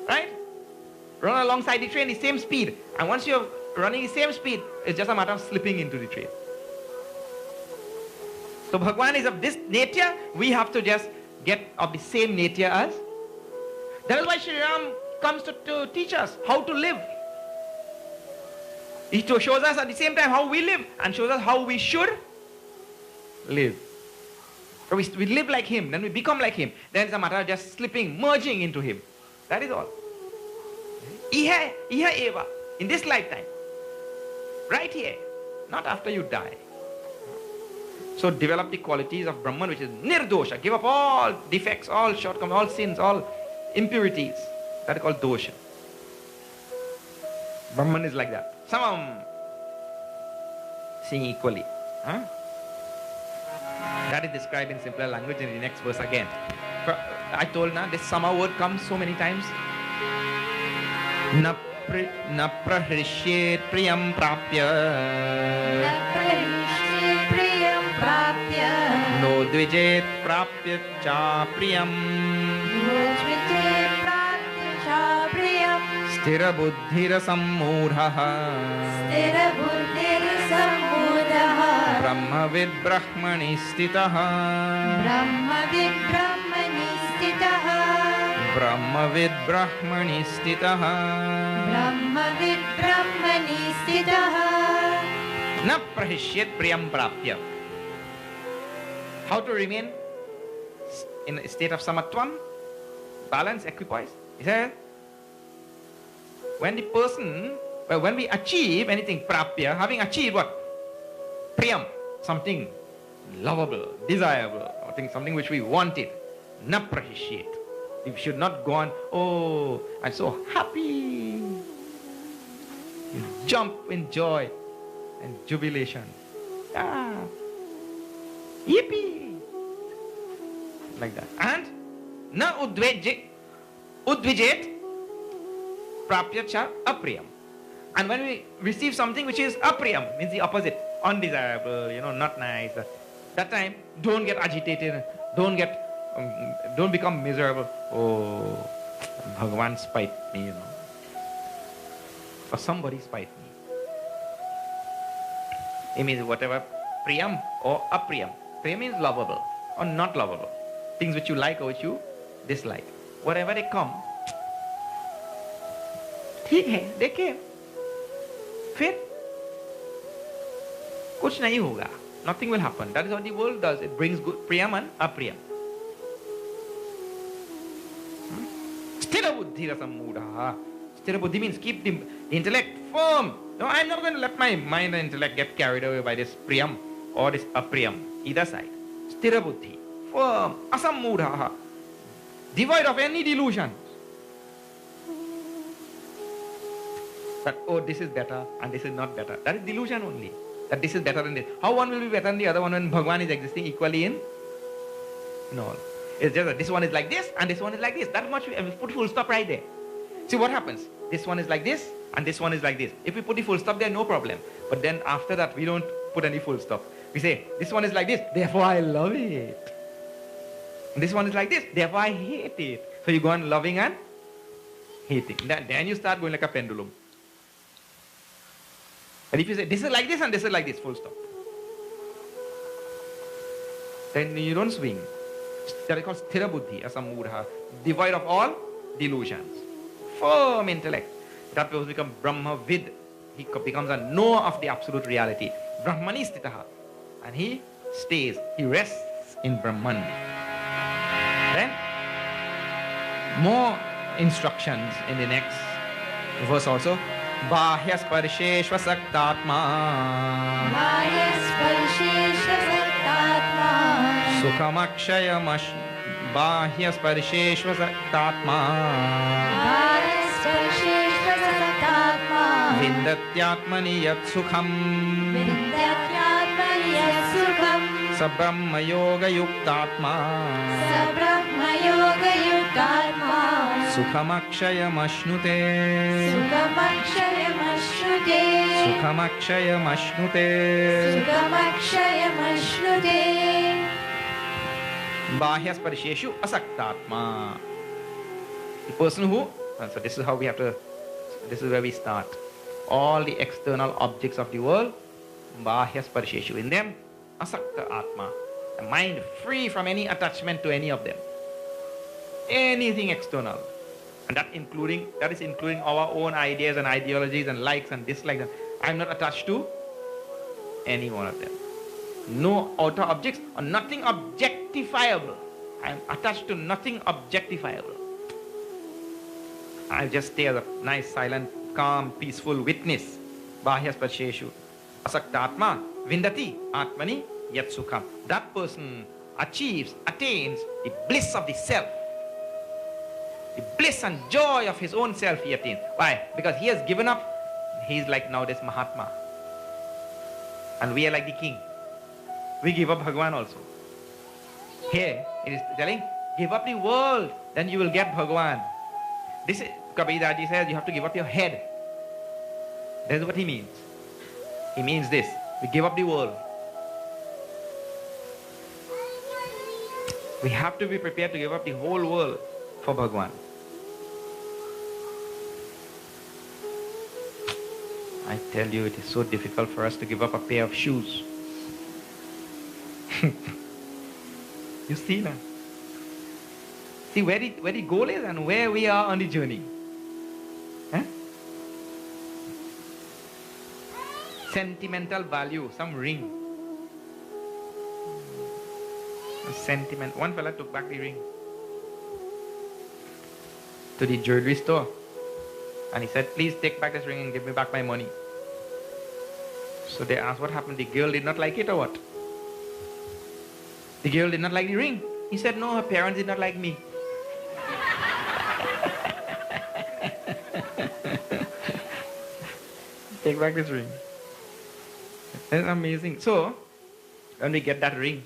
Right? Run alongside the train the same speed. And once you're running the same speed, it's just a matter of slipping into the train. So Bhagavan is of this nature, we have to just get of the same nature as. That is why Sri Ram comes to teach us how to live. He shows us at the same time how we live and shows us how we should live. So we live like him, then we become like him. Then it's a matter of just slipping, merging into him. That is all. Iha eva, in this lifetime. Right here, not after you die. So develop the qualities of Brahman, which is nirdosha. Give up all defects, all shortcomings, all sins, all impurities. That is called dosha. Brahman is like that. Samam. Seeing equally. Huh? That is described in simpler language in the next verse again. I told now this sama word comes so many times. Na prahrishye priyam prapya. No dvijet prapya cha priyam. Stira buddhira sammudhaha. Brahmavid brahmani stitaha. Brahmavid brahmani stitaha. Na prahishyat priyam prapya. How to remain in a state of samatvam, balance, equipoise? He said, when we achieve anything prapya, having achieved what? Priyam, something lovable, desirable, something which we wanted. Na prahishyat. We should not go on, oh, I'm so happy. You jump in joy and jubilation. Ah, yippee. Like that. And na udvijet prapya cha apriyam. And when we receive something which is apriyam, means the opposite, undesirable, not nice, that time don't get agitated, don't become miserable. Oh, Bhagavan spite me, or somebody spite me. It means whatever priyam or apriyam. Priyam means lovable or not lovable. Things which you like or which you dislike. Whatever they come, they came. फिर कुछ नहीं होगा. Nothing will happen. That is what the world does. It brings good priyam and apriyam. Sthira buddhi rasamudha. Sthira buddhi means keep the intellect firm. No, I'm not going to let my mind and intellect get carried away by this priyam or this apriyam. Either side. Sthira buddhi. Firm. Asamudha. devoid of any delusion. That, oh, this is better and this is not better. That is delusion only. That this is better than this. How one will be better than the other one when Bhagavan is existing equally in all? It's just that this one is like this and this one is like this. That much, we put full stop right there. See what happens? This one is like this and this one is like this. If we put the full stop there, no problem. But then after that, we don't put any full stop. We say, this one is like this, therefore I love it. And this one is like this, therefore I hate it. So you go on loving and hating. Then you start going like a pendulum. And if you say, this is like this and this is like this, full stop, then you don't swing. That is called sthira buddhi, asamudha, devoid of all delusions. Firm intellect. That will become Brahma vid. He becomes a knower of the absolute reality. Brahmani stitaha. And he stays, he rests in Brahman. Then, more instructions in the next verse also. Bahya sparsheshva saktatma. Bahya sparsheshva saktatma. Sukhamakshayamash. Bahya sparsheshva saktatma. Bahya sparsheshva saktatma. Vindatyatmani yat sukham. Vindatyatmani yat sukham. Sabrahma yoga yuktatma. Sabrahma yoga yuktatma. Sukhamakshayam Sukhamakshayam ashnute. Sukhamakshayam ashnute. Sukhamakshayam ashnute. Bahya sparsheshu asaktatma. The person who, so this is how we have to, this is where we start. All the external objects of the world, bahya sparsheshu, in them, asakta atma. A mind free from any attachment to any of them. Anything external. And that is including our own ideas and ideologies and likes and dislikes. I'm not attached to any one of them. No outer objects or nothing objectifiable. I'm attached to nothing objectifiable. I just stay as a nice, silent, calm, peaceful witness. Bahya sparsheshu asaktatma vindati atmani yat sukham. That person attains the bliss of the self. The bliss and joy of his own self he attains. Why? Because he has given up. He is like nowadays Mahatma. And we are like the king. We give up Bhagavan also. Here it is telling, give up the world, then you will get Bhagavan. This is, Kabirdaji says, you have to give up your head. That's what he means. He means this. We give up the world. We have to be prepared to give up the whole world for Bhagavan. I tell you, it is so difficult for us to give up a pair of shoes. You see now? See where the goal is and where we are on the journey. Huh? Sentimental value, some ring. Sentiment. One fella took back the ring to the jewelry store and he said, please take back this ring and give me back my money. So they asked what happened. The girl did not like it or what? The girl did not like the ring. He said, no, her parents did not like me. Take back this ring. That's amazing. So, when we get that ring,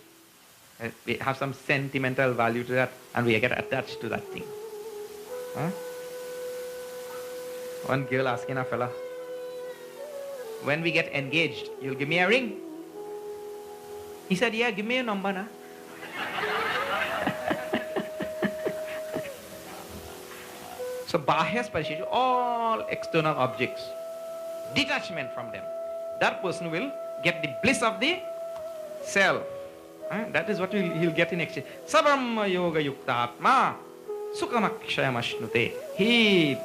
we have some sentimental value to that and we get attached to that thing. Huh? One girl asking a fella, when we get engaged, you'll give me a ring? He said, yeah, give me a number now. So, bahya sparsheshu, all external objects, detachment from them. That person will get the bliss of the self. That is what he'll get in exchange. Sabrahma yoga yuktatma sukhamakshayam ashnute. He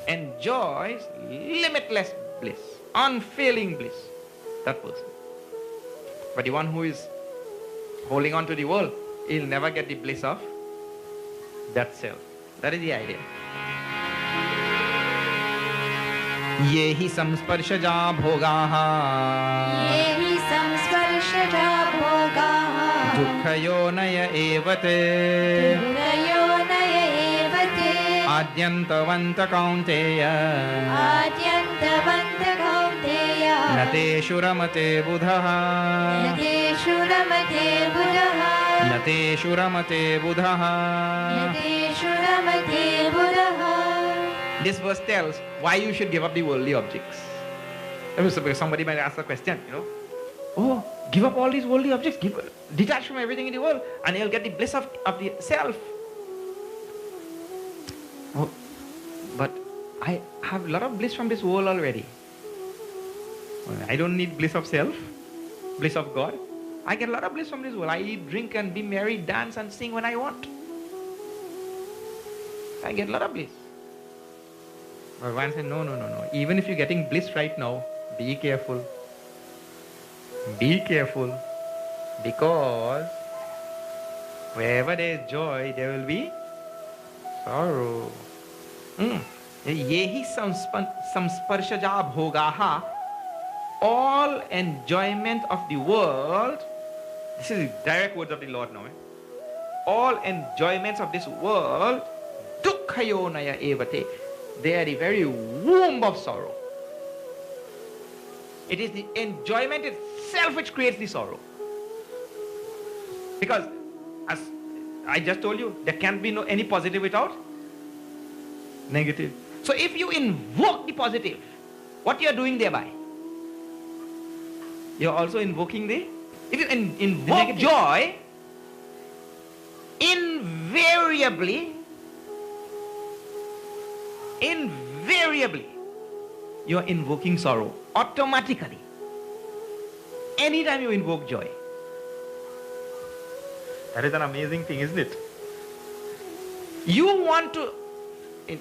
enjoys limitless bliss, unfailing bliss. That person. But the one who is holding on to the world, he'll never get the bliss of that self. That is the idea. Yehi samsparshaja bhogaha. Yehi samsparshaja bhogaha. Dukkhayo naya evate. Dukkhayo Adyantavanta kaunteya Adyantavanta kaunteya Nateshu ramate buddhaha Nateshu ramate buddhaha Nateshu ramate buddhaha. Nateshu ramate buddhaha. This verse tells why you should give up the worldly objects. Somebody might ask the question, oh, give up all these worldly objects, detach from everything in the world, and you'll get the bliss of the self. Oh, but I have a lot of bliss from this world already. I don't need bliss of self, bliss of God. I get a lot of bliss from this world. I eat, drink, and be merry, dance, and sing when I want. I get a lot of bliss. Bhagavan said, no. Even if you're getting bliss right now, be careful. Be careful. Because wherever there is joy, there will be sorrow. Yehi samsparshaja bhogaha. All enjoyment of the world, this is the direct words of the Lord now. All enjoyments of this world, dukkhayonaya evate. They are the very womb of sorrow. It is the enjoyment itself which creates the sorrow. Because, as I just told you, there can't be any positive without negative. So if you invoke the positive, what you are doing thereby? You are also invoking if you invoke joy, invariably, you are invoking sorrow automatically. Anytime you invoke joy. That is an amazing thing, isn't it? You want to,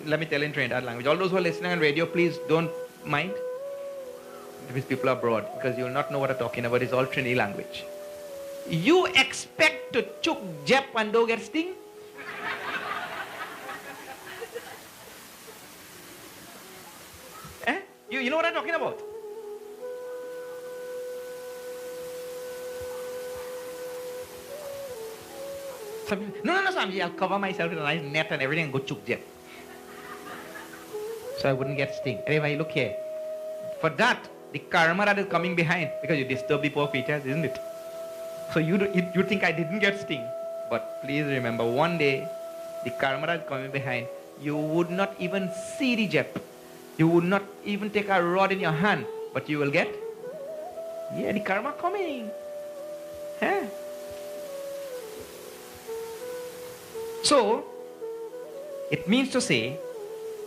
let me tell in Trinidad language, all those who are listening on radio, please don't mind. Because people are abroad, because you will not know what I'm talking about. It's all Trini language. You expect to chuk jep and don't get sting? You know what I'm talking about? No, Swamiji, I'll cover myself with a nice net and everything and go chuk jep. So I wouldn't get sting. Anyway, look here. For that, the karma that is coming behind, because you disturb the poor creatures, isn't it? So you think I didn't get sting. But please remember, one day, the karma that is coming behind, you would not even see the jep. You would not even take a rod in your hand, but you will get, the karma coming. Huh? So, it means to say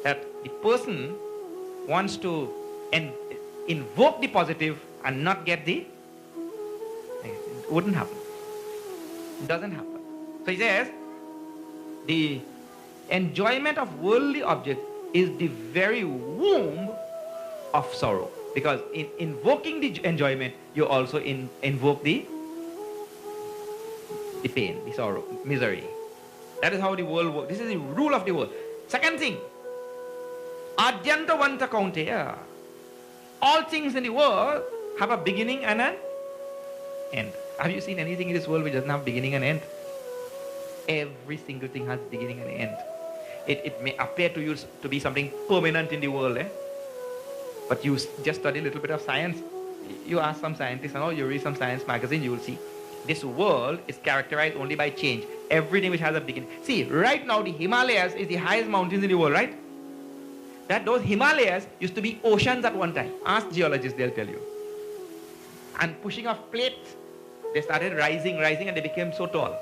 that the person wants to invoke the positive and not get the negative. It wouldn't happen. It doesn't happen. So he says, the enjoyment of worldly objects is the very womb of sorrow. Because in invoking the enjoyment, you also invoke the pain, the sorrow, misery. That is how the world works. This is the rule of the world. Second thing, Adyantavanta kaunteya. All things in the world have a beginning and an end. Have you seen anything in this world which doesn't have beginning and end? Every single thing has beginning and end. It may appear to you to be something permanent in the world, but you just study a little bit of science. You ask some scientists and you read some science magazine, you will see this world is characterized only by change. Everything which has a beginning. See, right now the Himalayas is the highest mountains in the world, right? That those Himalayas used to be oceans at one time. Ask geologists, they'll tell you. And pushing off plates, they started rising and they became so tall.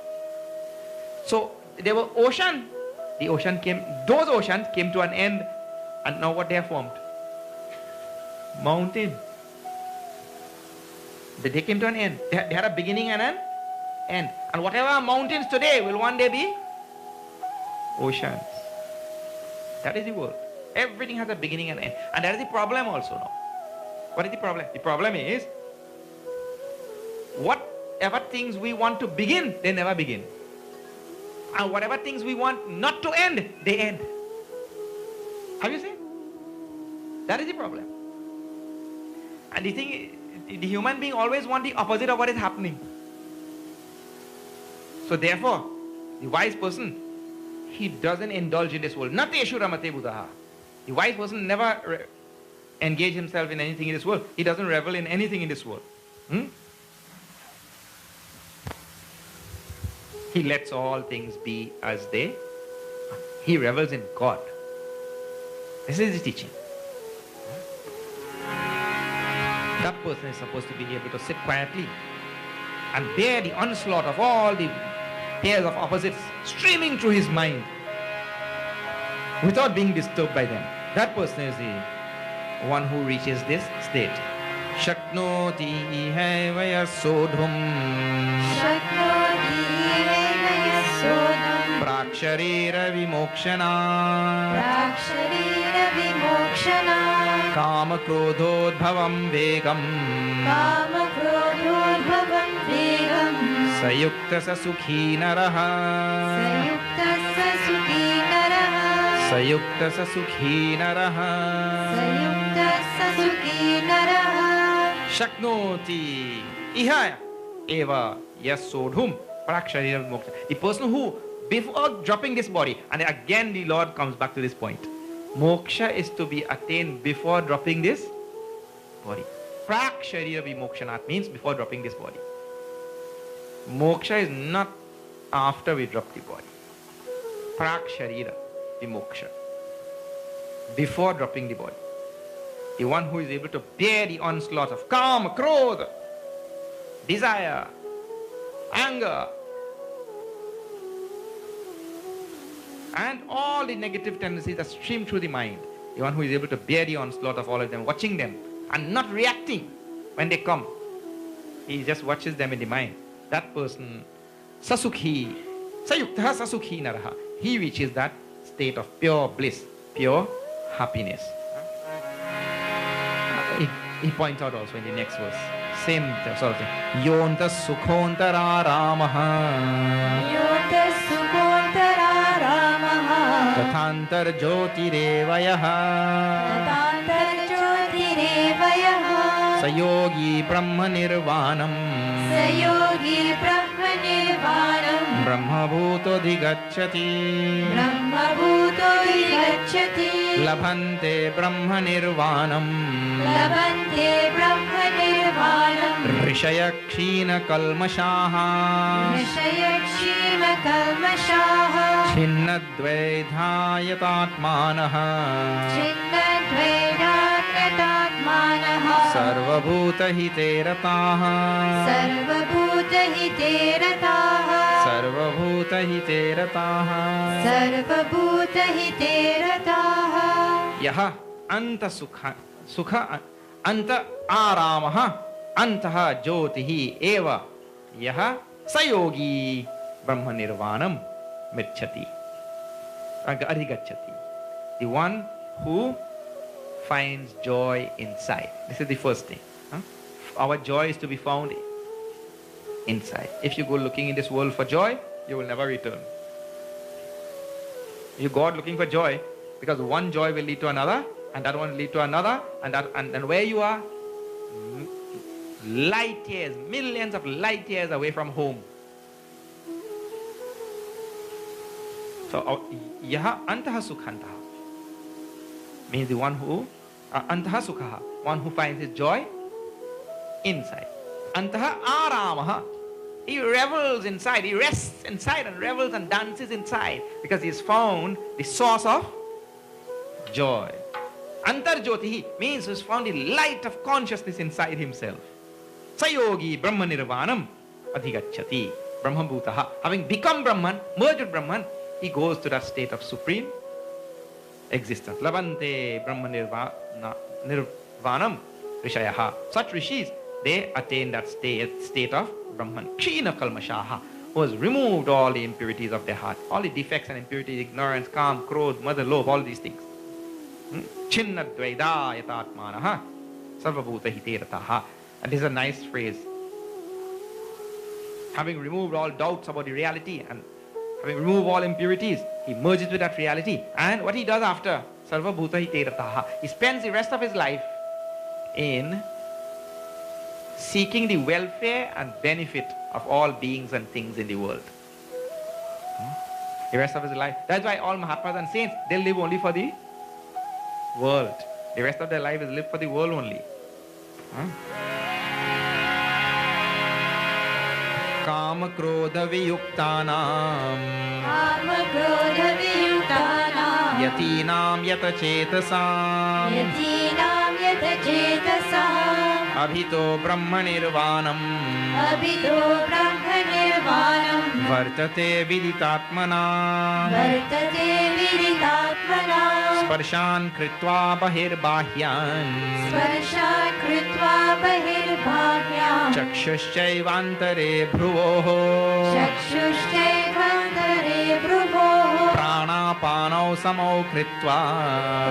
So there were oceans. Those oceans came to an end, and now what they have formed? Mountain. They came to an end. They had a beginning and an end. And whatever are mountains today will one day be oceans. That is the world. Everything has a beginning and end. And that is the problem also now. What is the problem? The problem is, whatever things we want to begin, they never begin. And whatever things we want not to end, they end. Have you seen? That is the problem. And the thing, the human being always wants the opposite of what is happening. So therefore, the wise person, he doesn't indulge in this world. Nateshu ramate buddha. The wise person never engage himself in anything in this world. He doesn't revel in anything in this world. He lets all things be as they are. He revels in God. This is his teaching. That person is supposed to be able to sit quietly and bear the onslaught of all the pairs of opposites streaming through his mind without being disturbed by them. That person is the one who reaches this state. Shaknoti ihevaya sodhum Shaknoti evaya sodham praksharira vimokshana Praksharira vimokshana kama krodhodbhavam vegam Kama krodhodbhavam vegam sayukta sasukhi naraha Sayuktasya sukhi naraha sayukta sasukhi naraha Sayuktasya sukhi naraha Shaknoti iha eva yasodhum praksharira vimokshana. The person who, before dropping this body, and again the Lord comes back to this point, moksha is to be attained before dropping this body. Praksharira vimokshana means before dropping this body. Moksha is not after we drop the body. Praksharira vimoksha. Before dropping the body. The one who is able to bear the onslaught of kama, krodha, desire, anger, and all the negative tendencies that stream through the mind. The one who is able to bear the onslaught of all of them, watching them and not reacting when they come. He just watches them in the mind. That person, sasukhi, sayukta sasukhi naraha. He reaches that state of pure bliss, pure happiness. He points out also in the next verse, same sort of thing. Yonta sukhontara ramaha Yota sukontara ramaha tathantar jyotirevayaha Tatantar jyotirevayaha sayogi brahma nirvanam Sayogi brahma nirvanam brahma bhuto dhigacchati Brahma bhuto vigacchati labhante brahma nirvanam Labhante brahma nirvanam rishaya kshina kalmashaha Rishayakshima kalmashaha छिन्नद्वैधायतात्मानः Chinnadvaidatmanaha सर्वभूतहिते रताः Sarvabhutahite rataha सर्वभूतहिते रताः Sarvabhutahite rataha यः अन्त सुख अन्त आरामः अन्तः ज्योतिः एव यः स योगी ब्रह्म निर्वाणं मिच्छति अधिगच्छति. The one who finds joy inside. This is the first thing. Our joy is to be found inside. If you go looking in this world for joy, you will never return. You go out looking for joy, because one joy will lead to another, and that one will lead to another, and where you are, light years, millions of light years away from home. So, yaha antaha sukhantaha means the one who, antaha sukhaha, one who finds his joy inside. Antaha aramaha, he revels inside, he rests inside and revels and dances inside, because he has found the source of joy. Antarjyotihi means he has found the light of consciousness inside himself. Sayogi brahma nirvanam adhigacchati brahma bhutaha. Having become Brahman, merged with Brahman, he goes to that state of supreme existence. Labante brahma nirvanam rishayaha. Such rishis, they attain that state of Brahman. Kshina kalmashaha, who has removed all the impurities of their heart, all the defects and impurities, ignorance, calm, krodh, mother, love, all these things. Chinnadvaida yatatmanaha sarvabhuta hiterataha. And this is a nice phrase. Having removed all doubts about the reality and having removed all impurities, he merges with that reality. And what he does after, sarvabhuta hiterataha, he spends the rest of his life in seeking the welfare and benefit of all beings and things in the world. The rest of his life. That's why all Mahatmas and saints, they live only for the world. The rest of their life is lived for the world only. Kama krodha viyuktanam Kama krodha viyuktanam yatinam yata chetasam Yatinam yata chetasam abhito brahma nirvanam Abhito brahma nirvanam vartate viditatmana Vartate viritatmana sparshan kritva bahirbahyan Sparshan kritva bahirbhagyam chakshushchaivantare bhruvoho Chakshushchaivantare bhruvoh pranapanau samau kritva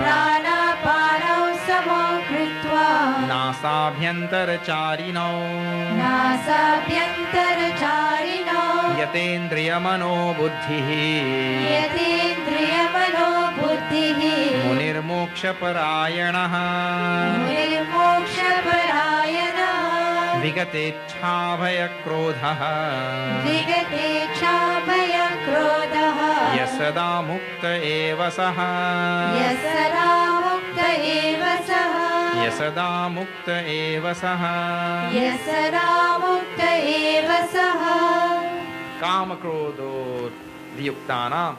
Pranapanau samau kritva nasabhyantarcharinau Nasabhyantaracharino yatendriyamano buddhihi Yatindriyamano buddhihi munirmokshaparayanaha Nirmokshaparayana vigatechhabhaya krodhaha Vigatechhabhaya krodhaha yasada mukta eva saha Yasada mukta eva saha yasada mukta eva saha Yasada mukta eva saha kama krodho viyuktanam,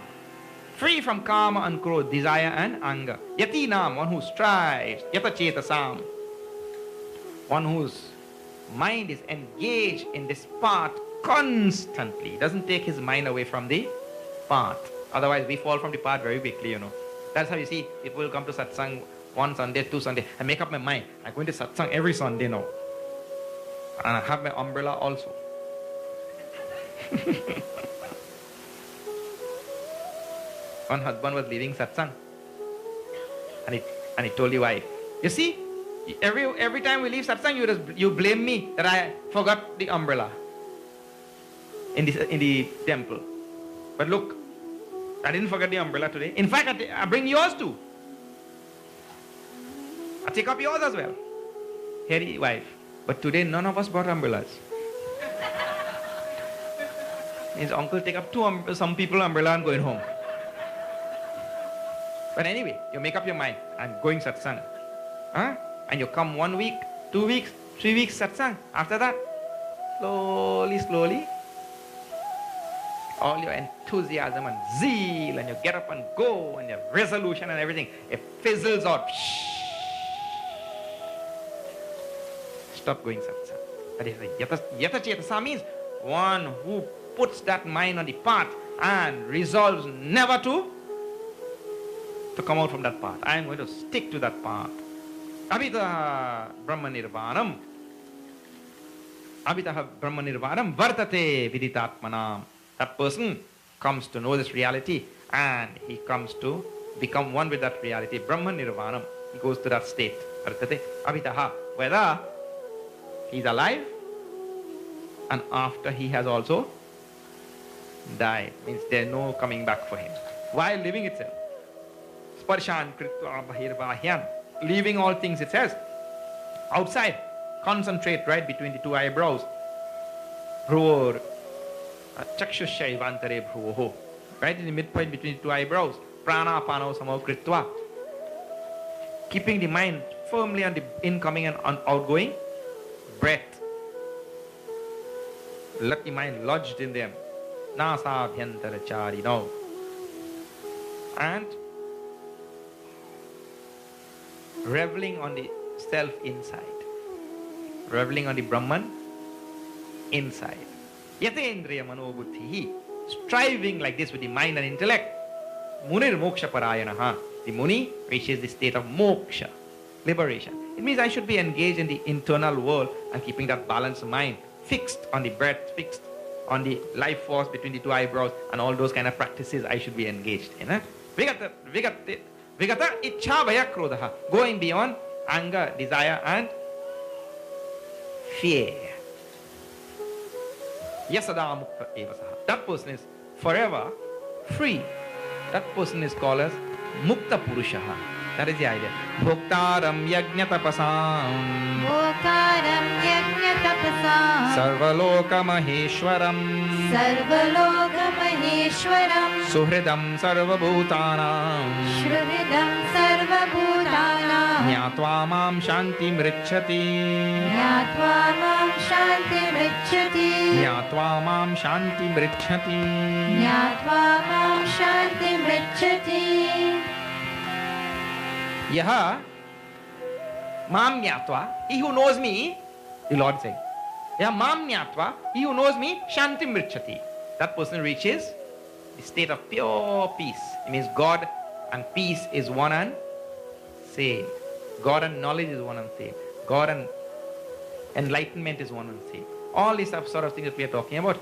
free from kama and krodh, desire and anger. Yatinam, one who strives. Yata chetasam, one whose mind is engaged in this path constantly. Doesn't take his mind away from the path. Otherwise, we fall from the path very quickly, you know. That's how you see people will come to satsang one Sunday, two Sunday. I make up my mind. I'm going to satsang every Sunday now. And I have my umbrella also. One husband was leaving satsang, and he told his wife, "You see, every time we leave satsang, you blame me that I forgot the umbrella in the temple. But look, I didn't forget the umbrella today. In fact, I bring yours too. I take up yours as well." Here, his wife, "But today none of us brought umbrellas." His uncle take up some people umbrella and going home. But anyway, you make up your mind, I'm going satsang. Huh? And you come 1 week, 2 weeks, 3 weeks satsang. After that, slowly, all your enthusiasm and zeal, and you get up and go, and your resolution and everything, it fizzles out. Stop going satsang. That is yata chetasa means one who puts that mind on the path and resolves never to come out from that path. I am going to stick to that path. Abhitaha Brahma Nirvanam. Abhitaha Brahma Nirvanam Vartate Viditatmanam. That person comes to know this reality and he comes to become one with that reality. Brahma Nirvanam. He goes to that state. Vartate Abhitaha. Whether he's alive and after he has also died. Means there's no coming back for him. While living itself. Sparshan kritva bahirbahyan. Leaving all things, it says. Outside. Concentrate right between the two eyebrows. Bhruvor. Chakshushchaivantare bhruvoho. Right in the midpoint between the two eyebrows. Prana apano samau kritva. Keeping the mind firmly on the incoming and outgoing breath. Let the mind lodged in them. Nasa abhyantarachari. No. And reveling on the self inside. Reveling on the Brahman inside. Yatendriya manobuddhihi. Striving like this with the mind and intellect. Munir moksha parayanaha. The Muni reaches the state of moksha, liberation. It means I should be engaged in the internal world and keeping that balanced mind fixed on the breath, fixed on the life force between the two eyebrows, and all those kind of practices I should be engaged in. Vigata ichha bhaya krodha. Going beyond anger, desire and fear. Yasada mukta evasaha. That person is forever free. That person is called as Mukta Purushaha. That is the idea. Bhoktaram yajna tapasam. Bhokaram yajna tapasam. Sarvaloka maheshwaram. Sarvaloka maheshwaram. Suhridam sarvabhutanam. Shruvidam sarvabhutanam. Jnatva mam shanti mrichati. Jnatva mam shanti mrichati. Jnatva mam shanti mrichati. Jnatva mam shanti mrichati. Yaha mam jnatva, he who knows me, the Lord saying. Yaha mam jnatva, he who knows me, shanti mrichati. That person reaches the state of pure peace. It means God and peace is one and same. God and knowledge is one and same. God and enlightenment is one and same. All these sort of things that we are talking about,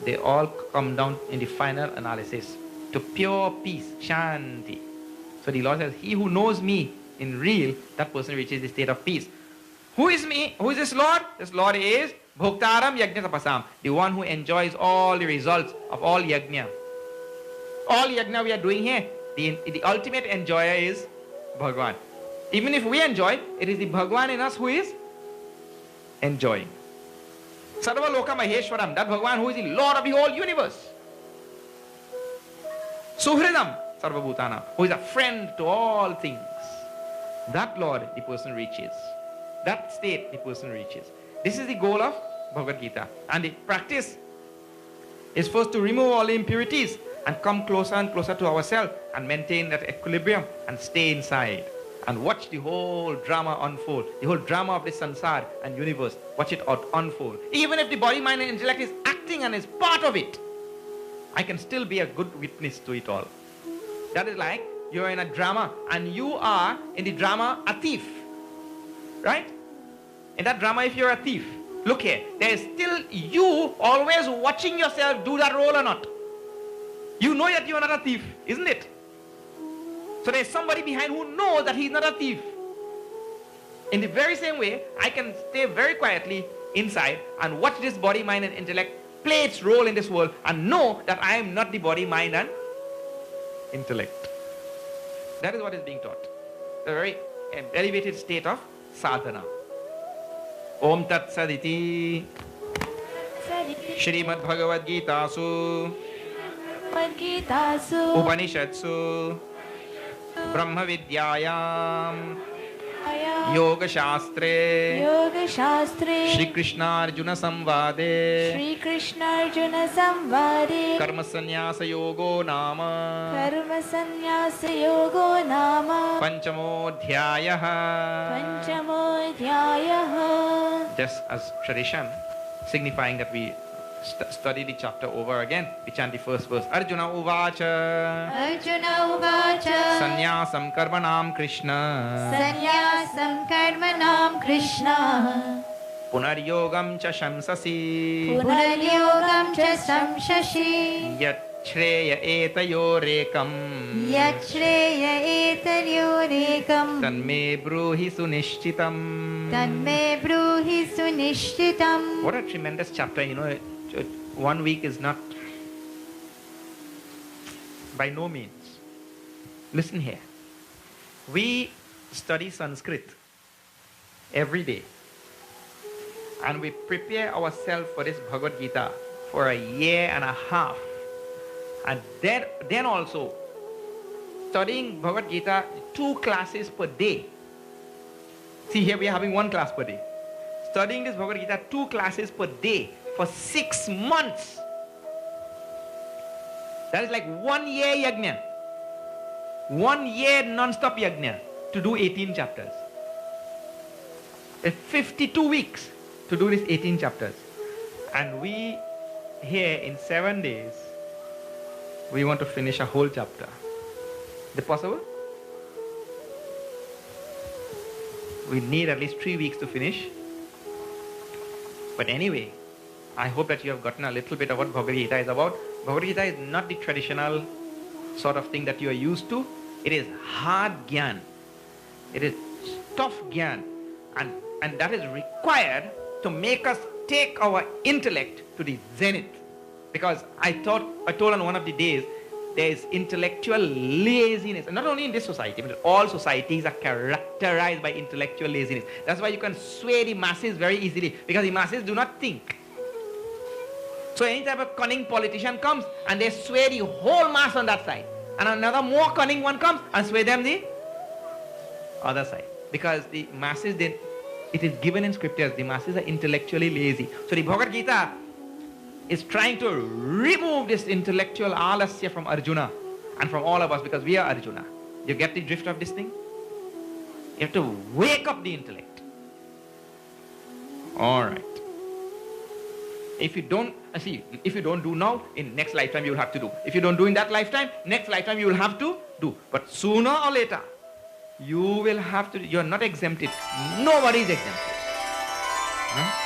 they all come down in the final analysis to pure peace, shanti. So the Lord says, he who knows me in real, that person reaches the state of peace. Who is me? Who is this Lord? This Lord is Bhoktaram Yajna Tapasam, the one who enjoys all the results of all yajna. All yajna we are doing here, the ultimate enjoyer is Bhagwan. Even if we enjoy, it is the Bhagwan in us who is enjoying. Sarva Loka Maheshwaram, that Bhagwan who is the Lord of the whole universe. Suhridam Sarvabhutana, who is a friend to all things. That Lord the person reaches. That state the person reaches. This is the goal of Bhagavad Gita. And the practice is first to remove all the impurities and come closer and closer to ourselves and maintain that equilibrium and stay inside and watch the whole drama unfold, the whole drama of this sansar and universe. Watch it unfold. Even if the body, mind and intellect is acting and is part of it, I can still be a good witness to it all. That is like you're in a drama and you are in the drama a thief. Right? In that drama, if you're a thief, look here, there is still you always watching yourself do that role or not. You know that you are not a thief, isn't it? So there is somebody behind who knows that he's not a thief. In the very same way, I can stay very quietly inside and watch this body, mind and intellect play its role in this world and know that I am not the body, mind and intellect. That is what is being taught. A very elevated state of sadhana. Om Tat Saditi Srimad Bhagavad Gita Su Upanishatsu Brahma Vidyayam Yoga Shastre Shri Krishna Arjuna Samvade Karma Sannyasa Yogo Nama Panchamo Dhyayaha. Just as tradition, signifying that we study the chapter over again, we chant the first verse. Arjuna Uvacha Sannyasam Karmanam Krishna Punaryogam cha shamsasi Yat Shreya etayorekam Tanme bruhi sunishchitam. What a tremendous chapter, you know. 1 week is not, by no means. Listen here. We study Sanskrit every day. And we prepare ourselves for this Bhagavad Gita for 1.5 years. And then also, studying Bhagavad Gita 2 classes per day. See, here we are having 1 class per day. Studying this Bhagavad Gita 2 classes per day for 6 months. That is like 1 year yajna. 1 year non-stop yajna to do 18 chapters. It's 52 weeks to do these 18 chapters. And we here in 7 days, we want to finish a whole chapter. Is it possible? We need at least 3 weeks to finish. But anyway, I hope that you have gotten a little bit of what Bhagavad Gita is about. Bhagavad Gita is not the traditional sort of thing that you are used to. It is hard gyan. It is tough gyan. And that is required to make us take our intellect to the zenith. Because I told on one of the days there is intellectual laziness. And not only in this society, but all societies are characterized by intellectual laziness. That's why you can sway the masses very easily, because the masses do not think. So any type of cunning politician comes and they sway the whole mass on that side. And another more cunning one comes and sway them the other side. Because the masses, it is given in scriptures, the masses are intellectually lazy. So the Bhagavad Gita is trying to remove this intellectual alasya from Arjuna and from all of us, because we are Arjuna. You get the drift of this thing? You have to wake up the intellect. Alright. If you don't do now, in next lifetime you will have to do. If you don't do in that lifetime, next lifetime you will have to do. But sooner or later, you will have to. You are not exempted. Nobody is exempted. Huh?